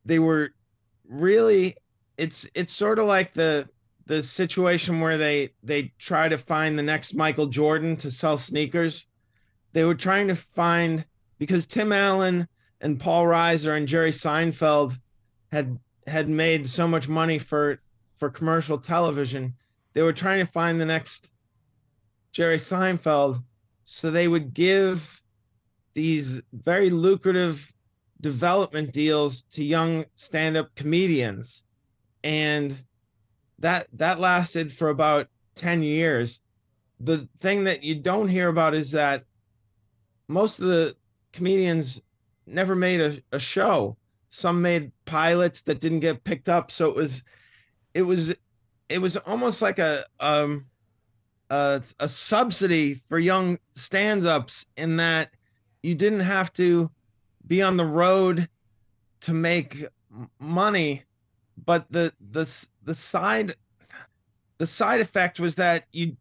Speaker 5: they were really it's sort of like the situation where they try to find the next Michael Jordan to sell sneakers. They were trying to find, because Tim Allen and Paul Reiser and Jerry Seinfeld had made so much money for commercial television. They were trying to find the next Jerry Seinfeld, so they would give these very lucrative development deals to young stand-up comedians, and that lasted for about 10 years. The thing that you don't hear about is that most of the comedians never made a show. Some made pilots that didn't get picked up, so it was almost like a subsidy for young stand-ups, in that you didn't have to be on the road to make money, but the side effect was that you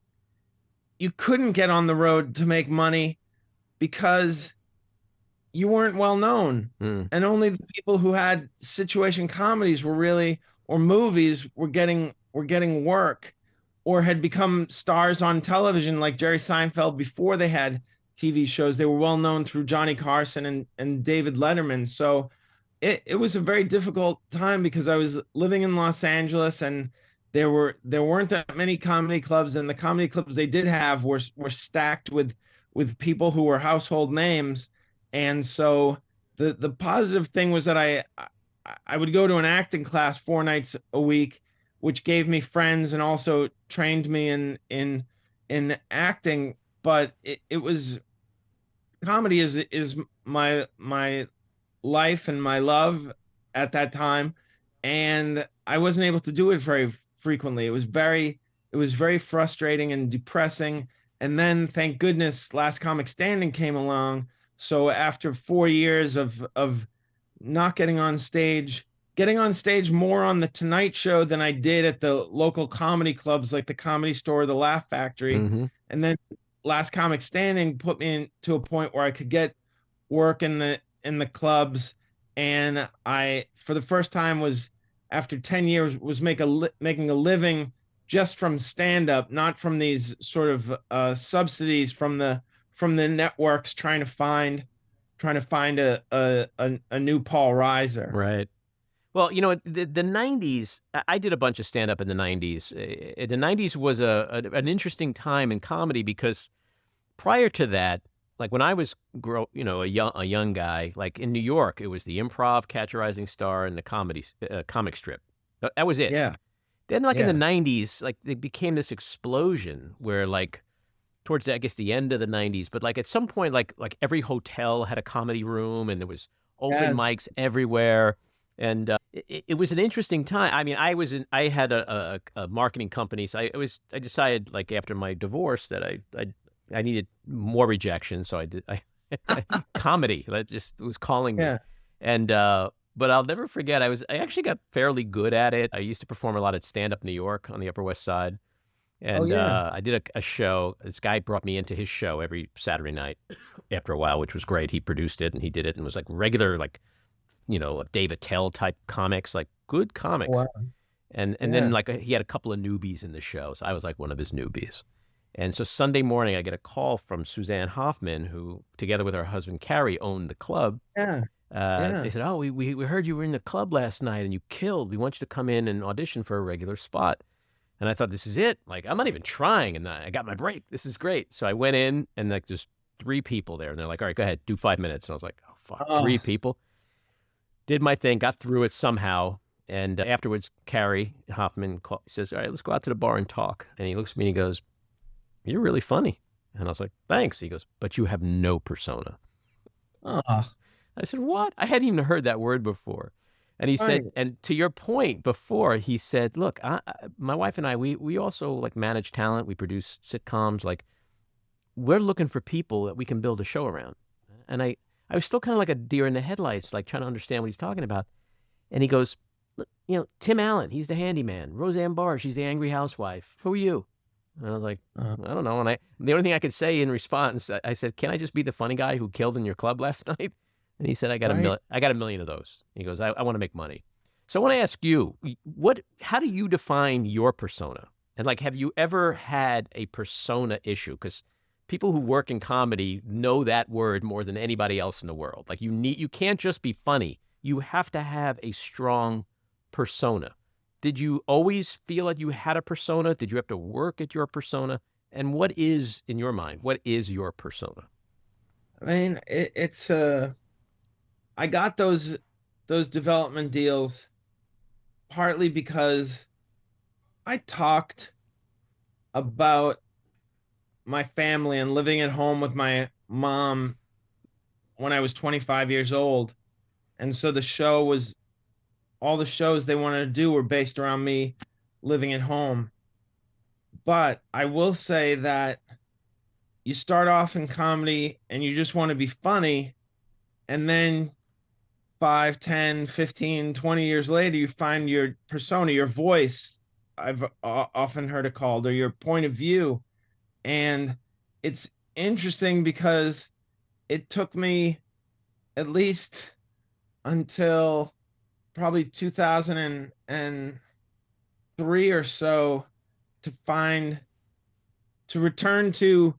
Speaker 5: couldn't get on the road to make money because you weren't well known. And only the people who had situation comedies were really, or movies were getting work, or had become stars on television, like Jerry Seinfeld. Before they had TV shows, they were well known through Johnny Carson and David Letterman. So it was a very difficult time, because I was living in Los Angeles, and there weren't that many comedy clubs, and the comedy clubs they did have were stacked with people who were household names. And so the positive thing was that I would go to an acting class 4 nights a week, which gave me friends and also trained me in acting. But it was, comedy is my life and my love at that time, and I wasn't able to do it very frequently. It was very frustrating and depressing. And then, thank goodness, Last Comic Standing came along. So after 4 years of not getting on stage, getting on stage more on the Tonight Show than I did at the local comedy clubs like the Comedy Store, the Laugh Factory, and then Last Comic Standing put me to a point where I could get work in the clubs. And I, for the first time, was, after 10 years, was making a living just from stand-up, not from these sort of subsidies from the networks trying to find a new Paul Reiser.
Speaker 6: Right. Well, you know, the 90s, I did a bunch of stand-up in the 90s. The 90s was an interesting time in comedy, because prior to that, like when I was a young guy, like in New York, it was the Improv, Catch a Rising Star, and the comic strip. That was it.
Speaker 5: Yeah.
Speaker 6: Then, like
Speaker 5: Yeah.
Speaker 6: in the 90s, like it became this explosion where, like, towards I guess the end of the 90s, but like at some point, like every hotel had a comedy room, and there was open
Speaker 5: Yes.
Speaker 6: mics everywhere, and it was an interesting time. I mean, I had a marketing company, so I decided, like, after my divorce that I needed more rejection, so I comedy that just was calling me.
Speaker 5: Yeah.
Speaker 6: And but I'll never forget, I actually got fairly good at it. I used to perform a lot at Stand Up New York on the Upper West Side. And
Speaker 5: yeah.
Speaker 6: I did a show. This guy brought me into his show every Saturday night after a while, which was great. He produced it and he did it, and it was like regular, like, Dave Attell type comics, like good comics.
Speaker 5: Wow.
Speaker 6: And then, like, he had a couple of newbies in the show, so I was like one of his newbies. And so Sunday morning, I get a call from Suzanne Hoffman, who, together with her husband Carrie, owned the club.
Speaker 5: Yeah.
Speaker 6: They said, "Oh, we heard you were in the club last night and you killed. We want you to come in and audition for a regular spot." And I thought, this is it. Like, I'm not even trying, and I got my break. This is great. So I went in, and like there's 3 people there, and they're like, "All right, go ahead, do 5 minutes." And I was like, "Oh fuck, 3 people." Did my thing, got through it somehow. And afterwards, Carrie Hoffman says, "All right, let's go out to the bar and talk." And he looks at me and he goes, "You're really funny." And I was like, "Thanks." He goes, "But you have no persona."
Speaker 5: Oh.
Speaker 6: I said, "What?" I hadn't even heard that word before. And he said,
Speaker 5: Right.
Speaker 6: and to your point before, he said, "Look, my wife and I, we also like manage talent. We produce sitcoms. Like, we're looking for people that we can build a show around." And I was still kind of like a deer in the headlights, like trying to understand what he's talking about. And he goes, "Look, Tim Allen, he's the handyman. Roseanne Barr, she's the angry housewife. Who are you?" And I was like, "I don't know." And the only thing I could say in response, I said, "Can I just be the funny guy who killed in your club last night?" And he said, I got a million of those. He goes, I want to make money. So I want to ask you, how do you define your persona? And like, have you ever had a persona issue? Because people who work in comedy know that word more than anybody else in the world. Like, you can't just be funny. You have to have a strong persona. Did you always feel like you had a persona? Did you have to work at your persona? And what is, in your mind, what is your persona?
Speaker 5: I mean, it's I got those development deals partly because I talked about my family and living at home with my mom when I was 25 years old. And so all the shows they wanted to do were based around me living at home. But I will say that you start off in comedy and you just want to be funny, and then 5, 10, 15, 20 years later, you find your persona, your voice, I've often heard it called, or your point of view. And it's interesting because it took me at least until probably 2003 or so to return to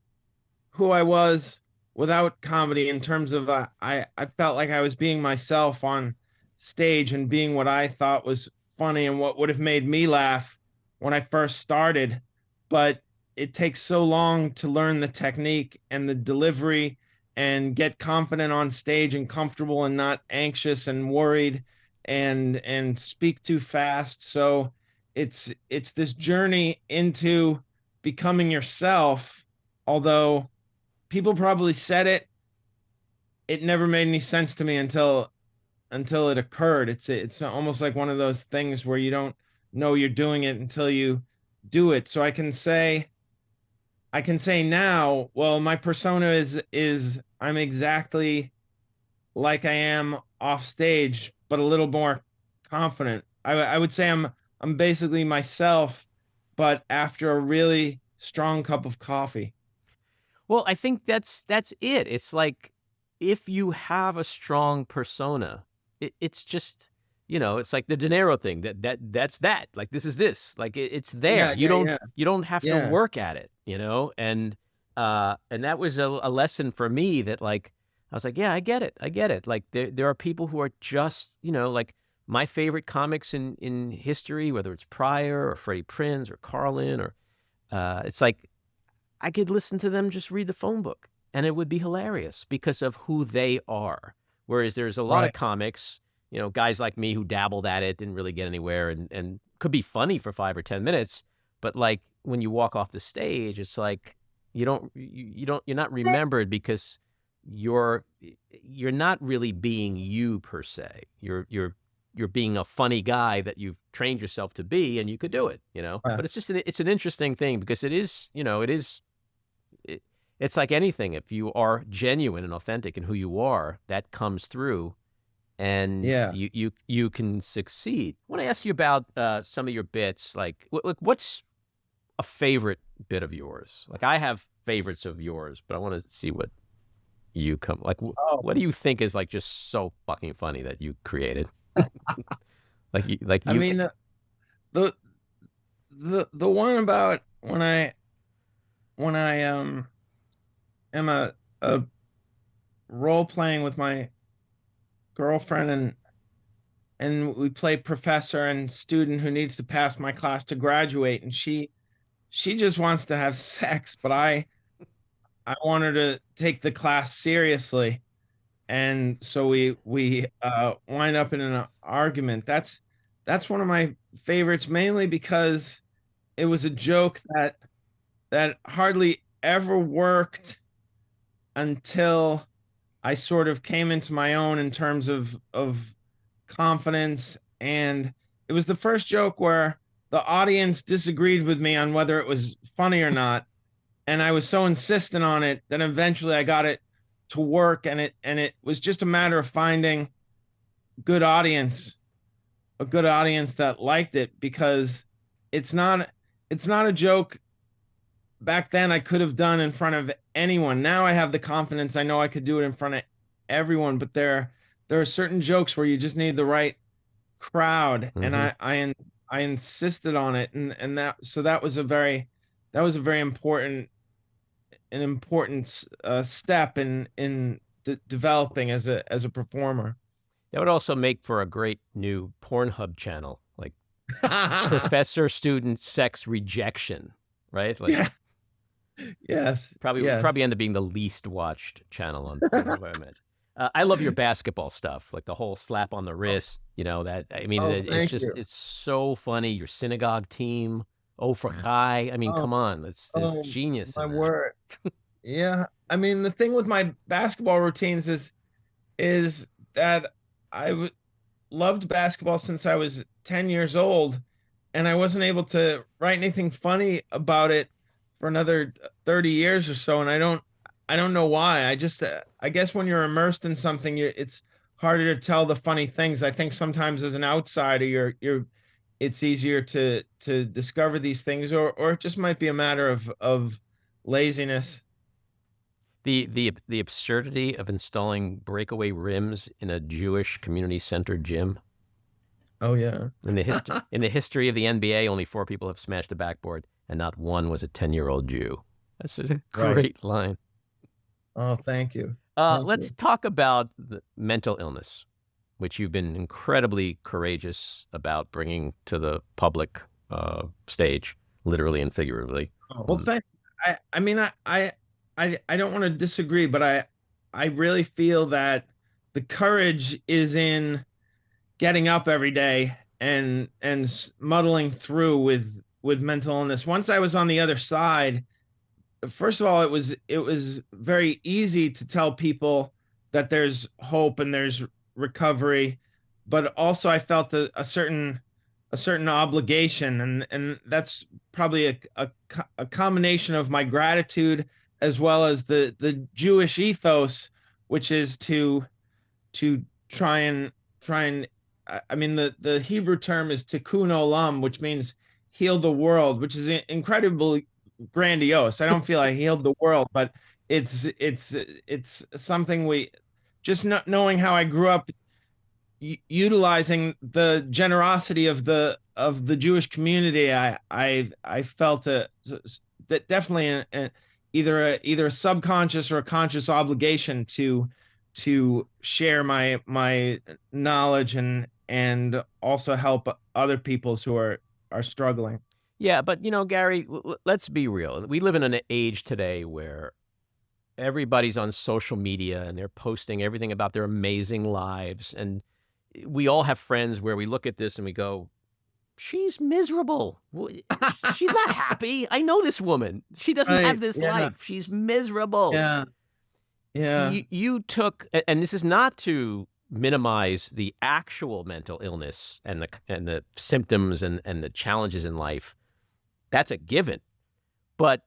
Speaker 5: who I was without comedy, in terms of I felt like I was being myself on stage and being what I thought was funny and what would have made me laugh when I first started. But it takes so long to learn the technique and the delivery and get confident on stage and comfortable and not anxious and worried and speak too fast. So it's this journey into becoming yourself, although people probably said it never made any sense to me until it occurred. It's almost like one of those things where you don't know you're doing it until you do it. So I can say now, well, my persona is I'm exactly like I am off stage, but a little more confident. I would say I'm basically myself, but after a really strong cup of coffee.
Speaker 6: Well, I think that's it. It's like if you have a strong persona, it's just, it's like the De Niro thing. That's that. Like this is this. Like it's there.
Speaker 5: Yeah, yeah, yeah,
Speaker 6: You don't have to
Speaker 5: yeah.
Speaker 6: work at it. And that was a lesson for me that like I was like, yeah, I get it. I get it. Like there are people who are just like my favorite comics in history, whether it's Pryor or Freddie Prinze or Carlin or it's like I could listen to them just read the phone book and it would be hilarious because of who they are. Whereas there's a lot of
Speaker 5: Right.
Speaker 6: comics, guys like me who dabbled at it, didn't really get anywhere and could be funny for 5 or 10 minutes. But like when you walk off the stage, it's like you're not remembered because you're not really being you per se. You're being a funny guy that you've trained yourself to be and you could do it,
Speaker 5: Yeah.
Speaker 6: But it's just it's an interesting thing because it is, it's like anything. If you are genuine and authentic in who you are, that comes through, and
Speaker 5: Yeah.
Speaker 6: you can succeed. I want to ask you about some of your bits. Like, what's a favorite bit of yours? Like, I have favorites of yours, but I want to see what you come like.
Speaker 5: Oh,
Speaker 6: What do you think is like just so fucking funny that you created? like
Speaker 5: I
Speaker 6: you.
Speaker 5: mean the the one about when I am a role playing with my girlfriend, and we play professor and student who needs to pass my class to graduate, and she just wants to have sex, but I want her to take the class seriously, and so we wind up in an argument. That's one of my favorites, mainly because it was a joke that hardly ever worked until I sort of came into my own in terms of confidence. And it was the first joke where the audience disagreed with me on whether it was funny or not. And I was so insistent on it that eventually I got it to work, and it was just a matter of finding good audience, a good audience that liked it, because it's not a joke back then I could have done in front of anyone. Now I have the confidence. I know I could do it in front of everyone, but there are certain jokes where you just need the right crowd, and I insisted on it, and that was a very important step in developing as a performer.
Speaker 6: That would also make for a great new Pornhub channel, like professor student sex rejection, right? Like,
Speaker 5: Yeah. Yes.
Speaker 6: probably
Speaker 5: Yes.
Speaker 6: end up being the least watched channel on Pornhub, I imagine. I love your basketball stuff, like the whole slap on the wrist. That I mean,
Speaker 5: Oh,
Speaker 6: it's
Speaker 5: thank
Speaker 6: just
Speaker 5: you.
Speaker 6: it's so funny. Your synagogue team, oh for Chai. I mean,
Speaker 5: Oh,
Speaker 6: come on, there's
Speaker 5: oh,
Speaker 6: genius
Speaker 5: my
Speaker 6: in that.
Speaker 5: word. Yeah. I mean, the thing with my basketball routines is that loved basketball since I was 10 years old, I wasn't able to write anything funny about it for another 30 years or so. And I don't know why. I guess when you're immersed in something, it's harder to tell the funny things. I think sometimes as an outsider, it's easier to discover these things, or it just might be a matter of laziness.
Speaker 6: The absurdity of installing breakaway rims in a Jewish community center gym.
Speaker 5: Oh yeah.
Speaker 6: In the history of the NBA, only 4 people have smashed a backboard, and not one was a 10-year-old Jew. That's a great
Speaker 5: Right.
Speaker 6: line.
Speaker 5: Oh, thank you. Thank
Speaker 6: Let's
Speaker 5: you.
Speaker 6: talk about the mental illness, which you've been incredibly courageous about bringing to the public stage, literally and figuratively.
Speaker 5: Well, thank. I mean, I don't want to disagree, but I really feel that the courage is in getting up every day and muddling through with mental illness. Once I was on the other side, first of all, it was very easy to tell people that there's hope and there's recovery, but also I felt a certain obligation, and that's probably a combination of my gratitude as well as the Jewish ethos, which is to try and I mean the Hebrew term is tikkun olam, which means heal the world, which is incredibly grandiose. I don't feel I healed the world, but it's something we just not knowing how I grew up utilizing the generosity of the Jewish community. I felt that definitely either a subconscious or a conscious obligation to share my knowledge and also help other people who are struggling.
Speaker 6: Yeah, but Gary, let's be real. We live in an age today where everybody's on social media and they're posting everything about their amazing lives. And we all have friends where we look at this and we go, she's miserable. She's not happy. I know this woman. She doesn't have
Speaker 5: Right.
Speaker 6: this
Speaker 5: Yeah.
Speaker 6: life. She's miserable.
Speaker 5: Yeah. Yeah.
Speaker 6: You took, and this is not to minimize the actual mental illness and the symptoms and the challenges in life. That's a given. But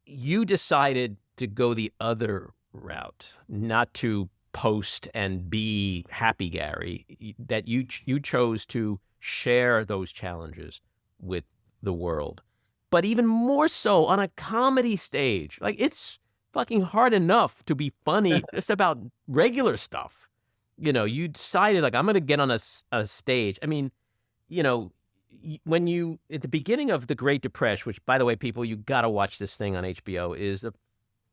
Speaker 6: you decided to go the other route, not to post and be happy, Gary, that you chose to share those challenges with the world. But even more so on a comedy stage. Like, it's fucking hard enough to be funny just about regular stuff. You decided, like, I'm going to get on a stage. I mean, when you, at the beginning of the Great Depresh, which, by the way, people, you got to watch this thing on HBO, is the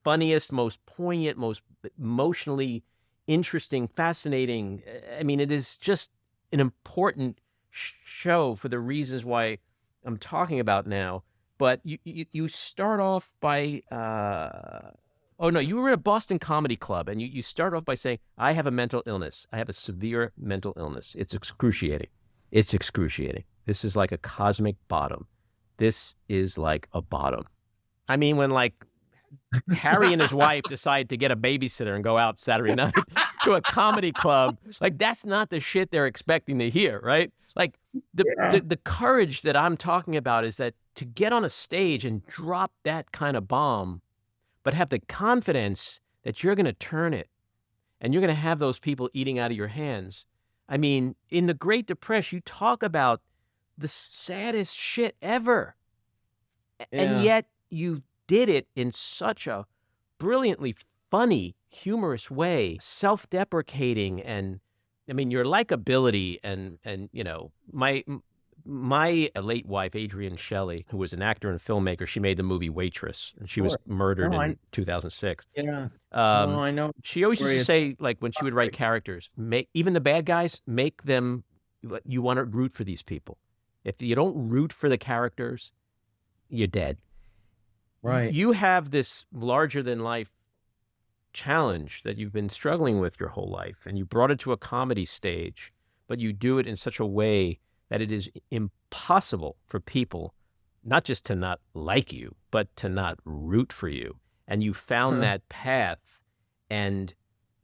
Speaker 6: funniest, most poignant, most emotionally interesting, fascinating. I mean, it is just an important show for the reasons why I'm talking about now. But you start off by, oh no, you were at a Boston comedy club, and you start off by saying, I have a mental illness. I have a severe mental illness. It's excruciating. It's excruciating. This is like a cosmic bottom. This is like a bottom. I mean, when like Harry and his wife decide to get a babysitter and go out Saturday night to a comedy club, like that's not the shit they're expecting to hear, right? Like the courage that I'm talking about is that to get on a stage and drop that kind of bomb, but have the confidence that you're going to turn it and you're going to have those people eating out of your hands. I mean, in the Great Depresh, you talk about the saddest shit ever. And yet you did it in such a brilliantly funny, humorous way, self-deprecating. And I mean, your likability and my late wife, Adrienne Shelley, who was an actor and filmmaker, she made the movie Waitress, and she was murdered in 2006.
Speaker 5: Yeah. I know.
Speaker 6: She always used to say, like, when she would write characters, even the bad guys, make them, you want to root for these people. If you don't root for the characters, you're dead.
Speaker 5: Right.
Speaker 6: You have this larger than life challenge that you've been struggling with your whole life, and you brought it to a comedy stage, but you do it in such a way that it is impossible for people not just to not like you, but to not root for you. And you found that path, and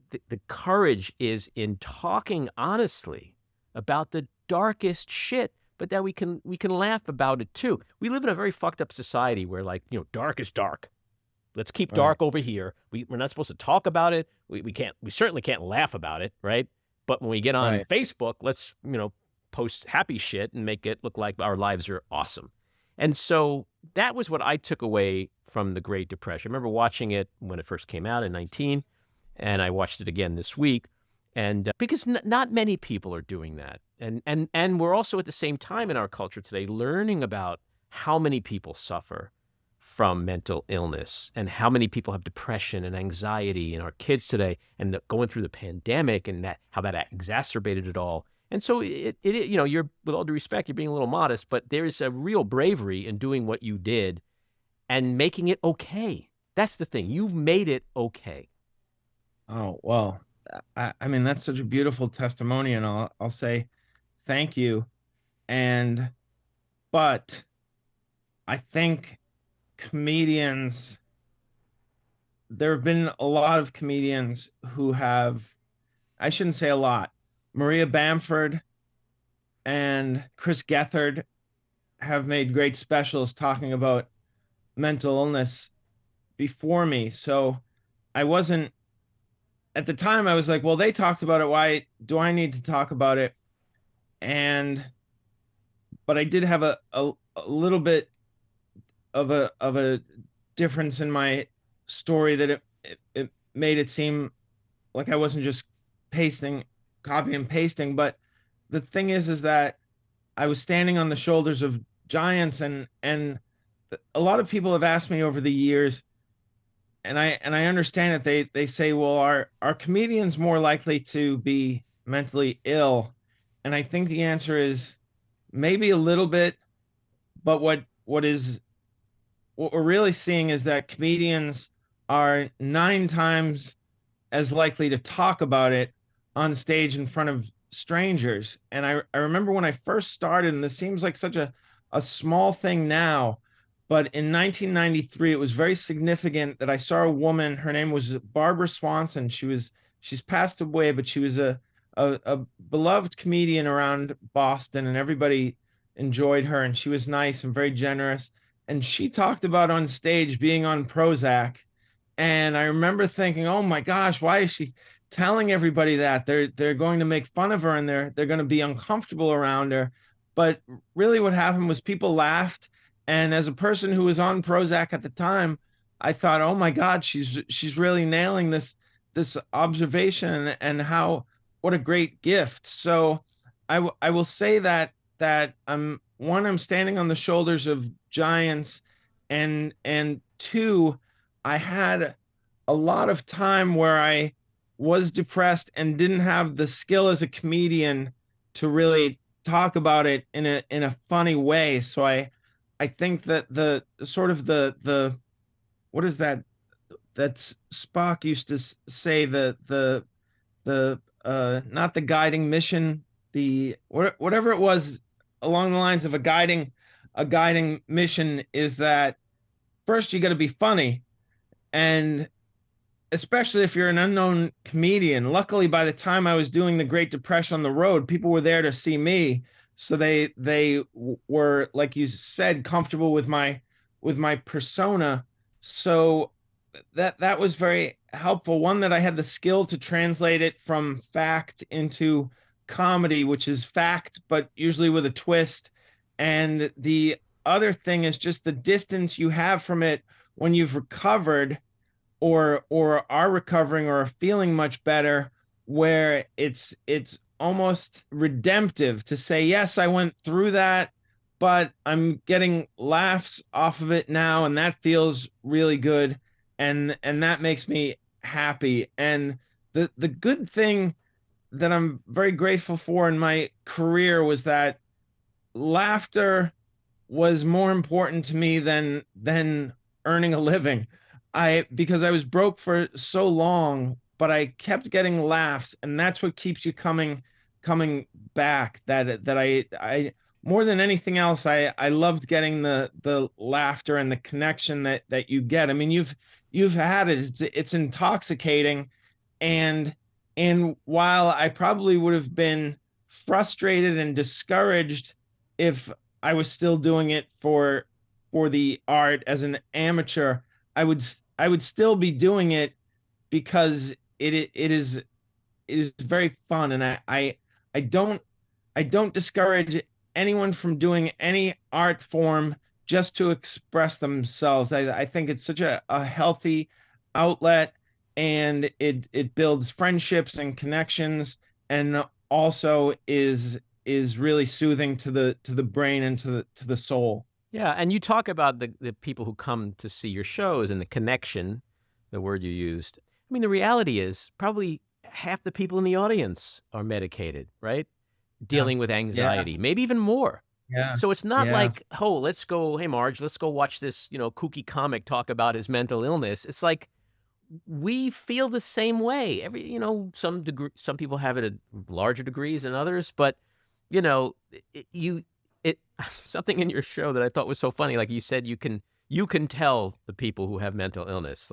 Speaker 6: the courage is in talking honestly about the darkest shit, but that we can laugh about it too. We live in a very fucked up society where, like, dark is dark. Let's keep dark over here. We're not supposed to talk about it. We certainly can't laugh about it, right? But when we get on Facebook, let's, post happy shit and make it look like our lives are awesome. And so that was what I took away from the Great Depression. I remember watching it when it first came out in 19, and I watched it again this week. And because not many people are doing that. And we're also at the same time in our culture today learning about how many people suffer from mental illness and how many people have depression and anxiety in our kids today, and going through the pandemic and how that exacerbated it all. And so you're, with all due respect, you're being a little modest, but there's a real bravery in doing what you did and making it okay. That's the thing. You've made it okay.
Speaker 5: Oh, well, I mean, that's such a beautiful testimony, and I'll say thank you. But I think comedians, there have been a lot of comedians who have, I shouldn't say a lot, Maria Bamford and Chris Gethard have made great specials talking about mental illness before me. So I wasn't, at the time I was like, well, they talked about it. Why do I need to talk about it? But I did have a little bit of a difference in my story, that it made it seem like I wasn't just copy and pasting. But the thing is that I was standing on the shoulders of giants, and a lot of people have asked me over the years, and I understand that they say, well, are comedians more likely to be mentally ill? And I think the answer is maybe a little bit, but what we're really seeing is that comedians are 9 times as likely to talk about it on stage in front of strangers. And I remember when I first started, and this seems like such a small thing now, but in 1993, it was very significant that I saw a woman. Her name was Barbara Swanson. She's passed away, but she was a beloved comedian around Boston, and everybody enjoyed her, and she was nice and very generous. And she talked about on stage being on Prozac. And I remember thinking, oh my gosh, why is she telling everybody that? They're going to make fun of her, and they're going to be uncomfortable around her. But really what happened was people laughed. And as a person who was on Prozac at the time, I thought, oh my God, she's really nailing this observation, and what a great gift. So I will say that I'm standing on the shoulders of giants, and 2, I had a lot of time where I was depressed and didn't have the skill as a comedian to really talk about it in a funny way. So I think that the sort of the what is that Spock used to say, the not the guiding mission, whatever it was along the lines of a guiding mission, is that first you got to be funny, and especially if you're an unknown comedian. Luckily, by the time I was doing the Great Depresh on the road, people were there to see me, so they were, like you said, comfortable with my persona. So that was very helpful. One, that I had the skill to translate it from fact into comedy, which is fact, but usually with a twist. And the other thing is just the distance you have from it when you've recovered or are recovering or are feeling much better, where it's almost redemptive to say, yes, I went through that, but I'm getting laughs off of it now, and that feels really good, and that makes me happy. And the good thing that I'm very grateful for in my career was that laughter was more important to me than earning a living. Because I was broke for so long, but I kept getting laughs, and that's what keeps you coming back. That I more than anything else, I loved getting the laughter and the connection that you get. I mean, you've had it. It's intoxicating, and while I probably would have been frustrated and discouraged if I was still doing it for the art as an amateur, I would still be doing it because it is very fun, and I don't I don't discourage anyone from doing any art form just to express themselves. I think it's such a healthy outlet, and it builds friendships and connections, and also is really soothing to the brain and to the soul.
Speaker 6: Yeah, and you talk about the people who come to see your shows and the connection, the word you used. I mean, the reality is probably half the people in the audience are medicated, right?
Speaker 5: Yeah.
Speaker 6: Dealing with
Speaker 5: Yeah.
Speaker 6: anxiety, maybe even more.
Speaker 5: Yeah.
Speaker 6: So it's not
Speaker 5: Yeah.
Speaker 6: like, oh, hey, Marge, let's go watch this, kooky comic talk about his mental illness. It's like we feel the same way. Some people have it at larger degrees than others, but you know, it something in your show that I thought was so funny. Like you said, you can tell the people who have mental illness,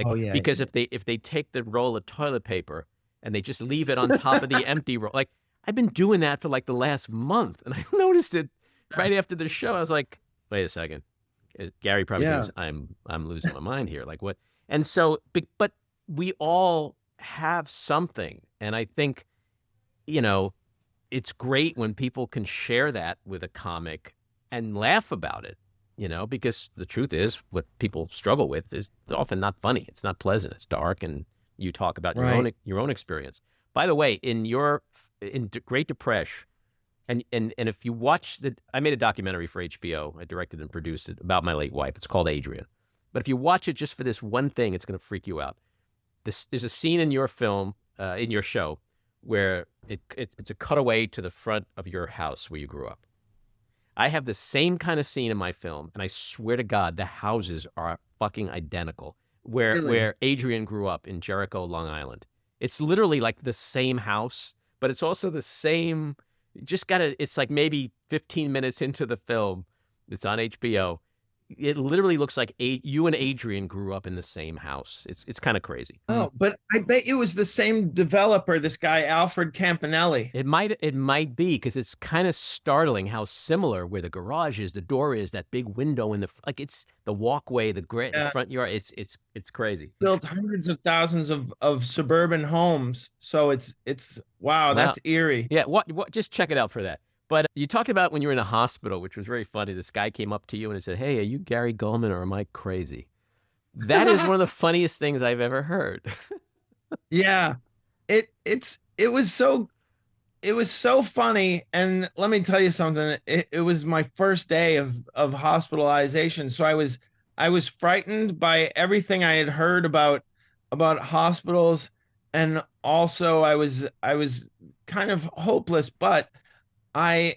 Speaker 5: Oh yeah.
Speaker 6: because if they take the roll of toilet paper and they just leave it on top of the empty roll, like I've been doing that for like the last month, and I noticed it right after the show. I was like, wait a second, Gary probably
Speaker 5: Yeah.
Speaker 6: thinks I'm losing my mind here. Like what? And so, but we all have something, and I think it's great when people can share that with a comic and laugh about it, because the truth is what people struggle with is often not funny. It's not pleasant. It's dark, and you talk about
Speaker 5: Right.
Speaker 6: your own experience. By the way, in Great Depresh, and if you watch I made a documentary for HBO. I directed and produced it about my late wife. It's called Adrian. But if you watch it just for this one thing, it's going to freak you out. There's a scene in your film, in your show, where it's a cutaway to the front of your house where you grew up. I have the same kind of scene in my film, and I swear to God, the houses are fucking identical.
Speaker 5: Really?
Speaker 6: Where Adrian grew up in Jericho, Long Island. It's literally like the same house, but it's also the same. It's like maybe 15 minutes into the film. It's on HBO. It literally looks like you and Adrian grew up in the same house. It's kind of crazy.
Speaker 5: Oh, but I bet it was the same developer, this guy Alfred Campanelli.
Speaker 6: It might be, because it's kind of startling how similar where the garage is, the door is, that big window in like it's the walkway, the
Speaker 5: Yeah.
Speaker 6: front yard. It's crazy.
Speaker 5: Built hundreds of thousands of suburban homes. So it's wow, that's eerie.
Speaker 6: Yeah, what just check it out for that. But you talked about when you were in the hospital, which was very funny. This guy came up to you and he said, "Hey, are you Gary Gulman or am I crazy?" That is one of the funniest things I've ever heard.
Speaker 5: Yeah. It was so funny, and let me tell you something. It was my first day of hospitalization, so I was frightened by everything I had heard about hospitals, and also I was kind of hopeless, but I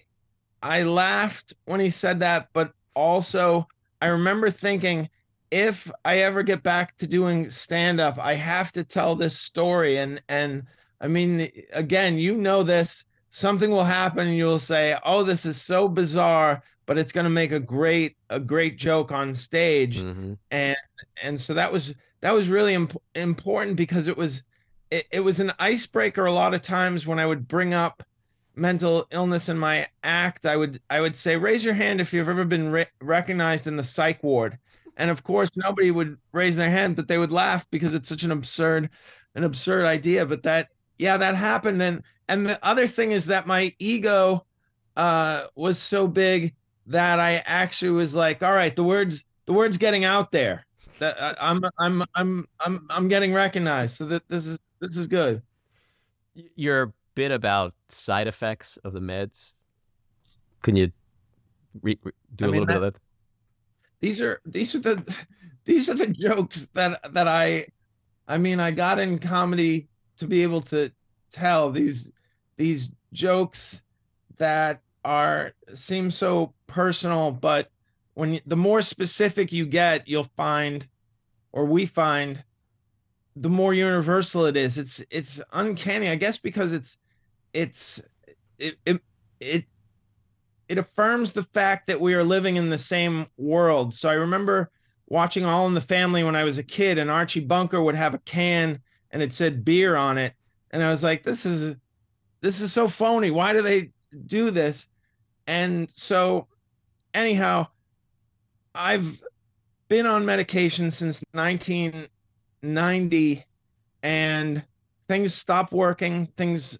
Speaker 5: I laughed when he said that, but also I remember thinking, if I ever get back to doing stand up, I have to tell this story. And I mean, again, this, something will happen and you'll say, "Oh, this is so bizarre," but it's going to make a great joke on stage.
Speaker 6: Mm-hmm.
Speaker 5: And so that was really important, because it was an icebreaker. A lot of times when I would bring up mental illness in my act, I would say, "Raise your hand if you've ever been recognized in the psych ward." And of course, nobody would raise their hand, but they would laugh because it's such an absurd idea. But that happened. And the other thing is that my ego was so big that I actually was like, "All right, the word's getting out there. That I'm getting recognized. So that this is good."
Speaker 6: Your bit about side effects of the meds. Can you do a little bit of that?
Speaker 5: These are the jokes that I got in comedy to be able to tell these jokes that seem so personal, but the more specific you get, you'll find, or we find, the more universal it is. It's uncanny, I guess, because it affirms the fact that we are living in the same world. So I remember watching All in the Family when I was a kid, and Archie Bunker would have a can and it said beer on it. And I was like, this is so phony. Why do they do this? and so anyhow, I've been on medication since 1990, and things stop working. Things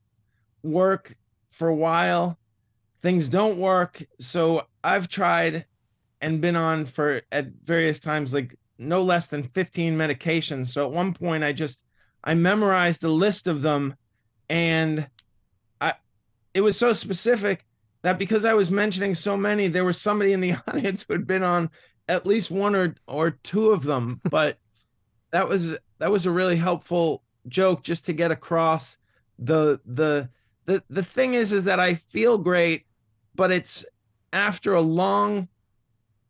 Speaker 5: work for a while. Things don't work. So I've tried and been on for at various times, like no less than 15 medications. So at one point I memorized a list of them, and it was so specific that because I was mentioning so many, there was somebody in the audience who had been on at least one or two of them. But that was a really helpful joke just to get across the thing is that I feel great, but it's after a long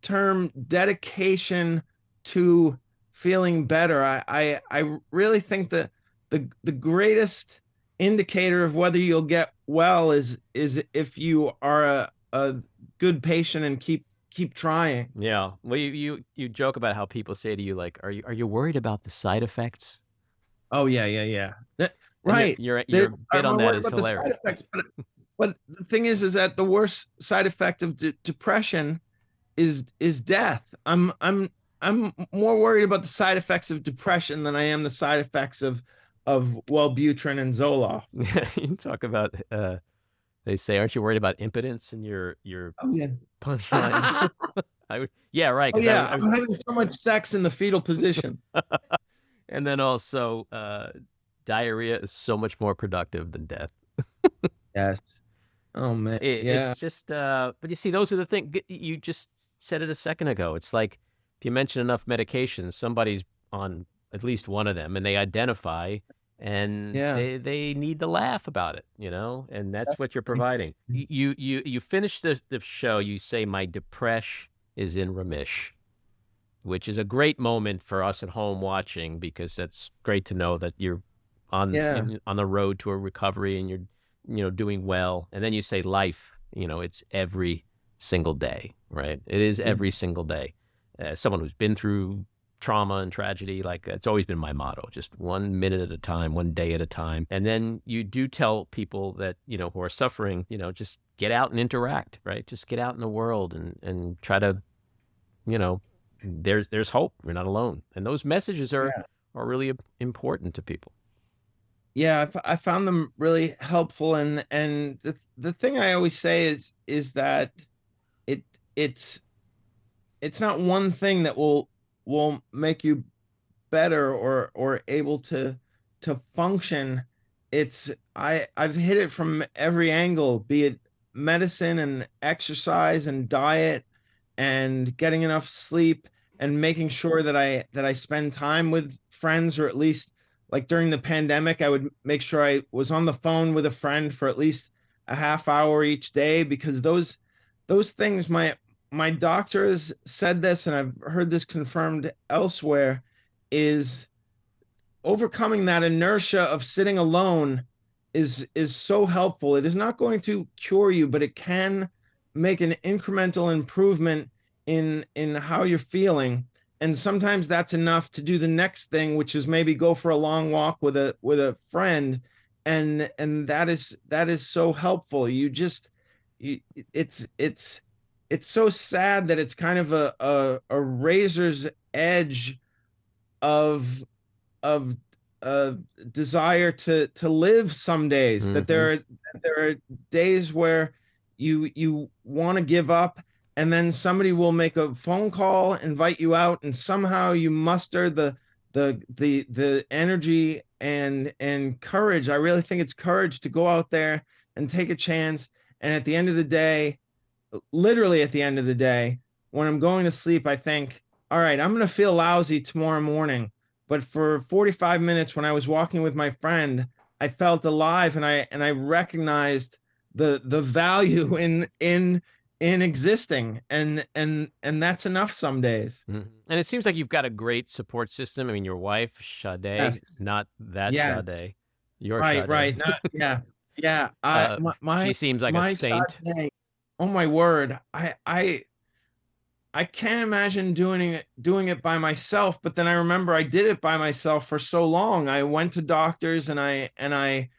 Speaker 5: term dedication to feeling better. I really think that the greatest indicator of whether you'll get well is if you are a good patient and keep trying.
Speaker 6: Yeah. Well, you joke about how people say to you, like, are you worried about the side effects?
Speaker 5: Oh yeah.
Speaker 6: And
Speaker 5: Right.
Speaker 6: Your bit
Speaker 5: I'm
Speaker 6: on that
Speaker 5: worried
Speaker 6: is
Speaker 5: about the side
Speaker 6: hilarious.
Speaker 5: effects, but the thing is that the worst side effect of depression is death. I'm more worried about the side effects of depression than I am the side effects of Wellbutrin and Zoloft.
Speaker 6: You talk about they say, aren't you worried about impotence in your
Speaker 5: Oh yeah.
Speaker 6: punchline? Yeah, right.
Speaker 5: Oh
Speaker 6: Because
Speaker 5: yeah,
Speaker 6: I
Speaker 5: I'm
Speaker 6: was,
Speaker 5: having so much sex in the fetal position.
Speaker 6: and then also diarrhea is so much more productive than death.
Speaker 5: Yes. Oh man. Yeah.
Speaker 6: It's just, but you see, those are the things you just said it a second ago. It's like if you mention enough medications, somebody's on at least one of them, and they identify, and
Speaker 5: Yeah.
Speaker 6: they need to laugh about it, and that's what you're providing. You finish the show. You say, "My depresh is in remish," which is a great moment for us at home watching, because that's great to know that you're
Speaker 5: Yeah.
Speaker 6: on the road to a recovery and you're doing well. And then you say life, it's every single day, right? It is every single day. As someone who's been through trauma and tragedy, like that's always been my motto, just 1 minute at a time, 1 day at a time. And then you do tell people that, who are suffering, just get out and interact, right? Just get out in the world and try to, there's hope. You're not alone. And those messages are really important to people.
Speaker 5: Yeah, I found them really helpful, and the thing I always say is that it it's not one thing that will make you better or able to function. I've hit it from every angle, be it medicine and exercise and diet and getting enough sleep and making sure that I spend time with friends, or at least like during the pandemic, I would make sure I was on the phone with a friend for at least a half hour each day, because those things, my doctor has said this, and I've heard this confirmed elsewhere, is overcoming that inertia of sitting alone is so helpful. It is not going to cure you, but it can make an incremental improvement in how you're feeling. And sometimes that's enough to do the next thing, which is maybe go for a long walk with a friend, and that is so helpful. It's so sad that it's kind of a razor's edge of desire to live some days. That there are days where you want to give up, and then somebody will make a phone call, invite you out, and somehow you muster the energy and courage. I really think it's courage to go out there and take a chance. And at the end of the day, literally at the end of the day, when I'm going to sleep, I think, all right, I'm going to feel lousy tomorrow morning. But for 45 minutes when I was walking with my friend, I felt alive, and I recognized the value in existing, and that's enough some days.
Speaker 6: And it seems like you've got a great support system. I mean, your wife, Sade,
Speaker 5: Yes.
Speaker 6: not that
Speaker 5: Yes.
Speaker 6: Sade, your
Speaker 5: Right,
Speaker 6: Sade.
Speaker 5: right. Not, yeah.
Speaker 6: She seems like a saint.
Speaker 5: Sade, oh my word. I can't imagine doing it by myself, but then I remember I did it by myself for so long. I went to doctors, and I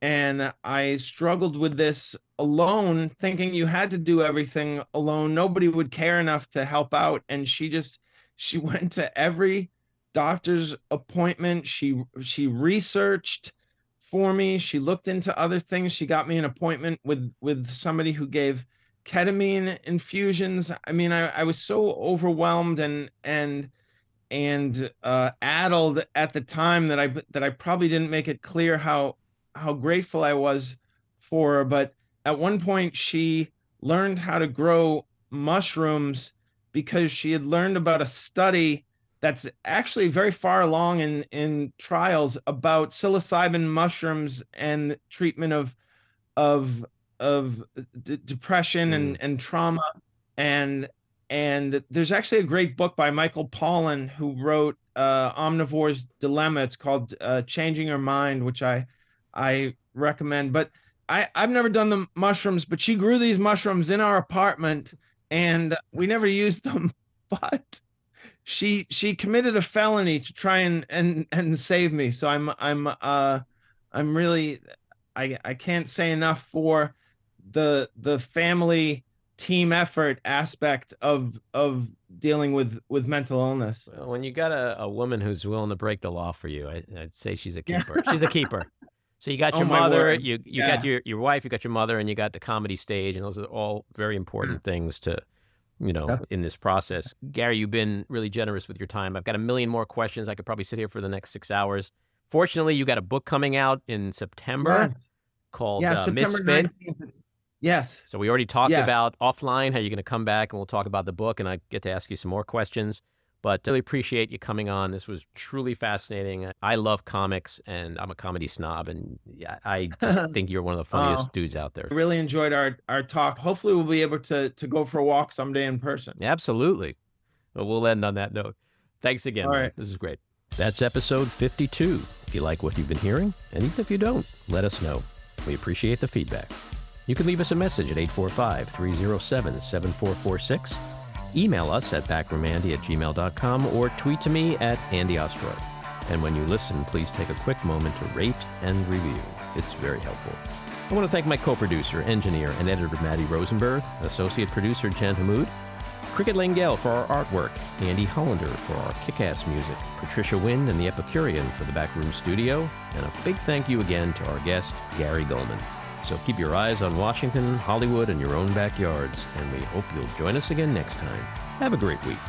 Speaker 5: And I struggled with this alone, thinking you had to do everything alone. Nobody would care enough to help out. And she went to every doctor's appointment. She researched for me. She looked into other things. She got me an appointment with somebody who gave ketamine infusions. I mean, I was so overwhelmed and addled at the time that I probably didn't make it clear how grateful I was for her. But at one point, she learned how to grow mushrooms because she had learned about a study that's actually very far along in trials about psilocybin mushrooms and treatment of depression and trauma. And there's actually a great book by Michael Pollan, who wrote Omnivore's Dilemma. It's called Changing Your Mind, which I recommend. But I've never done the mushrooms, but she grew these mushrooms in our apartment, and we never used them. But she committed a felony to try and save me. So I'm really, I can't say enough for the family team effort aspect of dealing with mental illness.
Speaker 6: Well, when you got a woman who's willing to break the law for you, I'd say she's a keeper. She's a keeper. So you got your mother, you got your wife, you got your mother, and you got the comedy stage, and those are all very important things to, in this process. Gary, you've been really generous with your time. I've got a million more questions. I could probably sit here for the next 6 hours. Fortunately, you got a book coming out in September called
Speaker 5: September
Speaker 6: Misfit.
Speaker 5: 19th. Yes.
Speaker 6: So we already talked about offline how you're going to come back, and we'll talk about the book, and I get to ask you some more questions. But really appreciate you coming on. This was truly fascinating. I love comics, and I'm a comedy snob, and I just think you're one of the funniest dudes out there.
Speaker 5: I really enjoyed our talk. Hopefully we'll be able to go for a walk someday in person.
Speaker 6: Absolutely. Well, we'll end on that note. Thanks again, man. This is great. That's episode 52. If you like what you've been hearing, and even if you don't, let us know. We appreciate the feedback. You can leave us a message at 845-307-7446. Email us at backroomandy@gmail.com or tweet to me at Andy Ostroy. And when you listen, please take a quick moment to rate and review. It's very helpful. I want to thank my co-producer, engineer, and editor, Maddie Rosenberg, associate producer, Jen Hamoud, Cricket Langell for our artwork, Andy Hollander for our kick-ass music, Patricia Wind and the Epicurean for the Backroom Studio, and a big thank you again to our guest, Gary Gulman. So keep your eyes on Washington, Hollywood, and your own backyards, and we hope you'll join us again next time. Have a great week.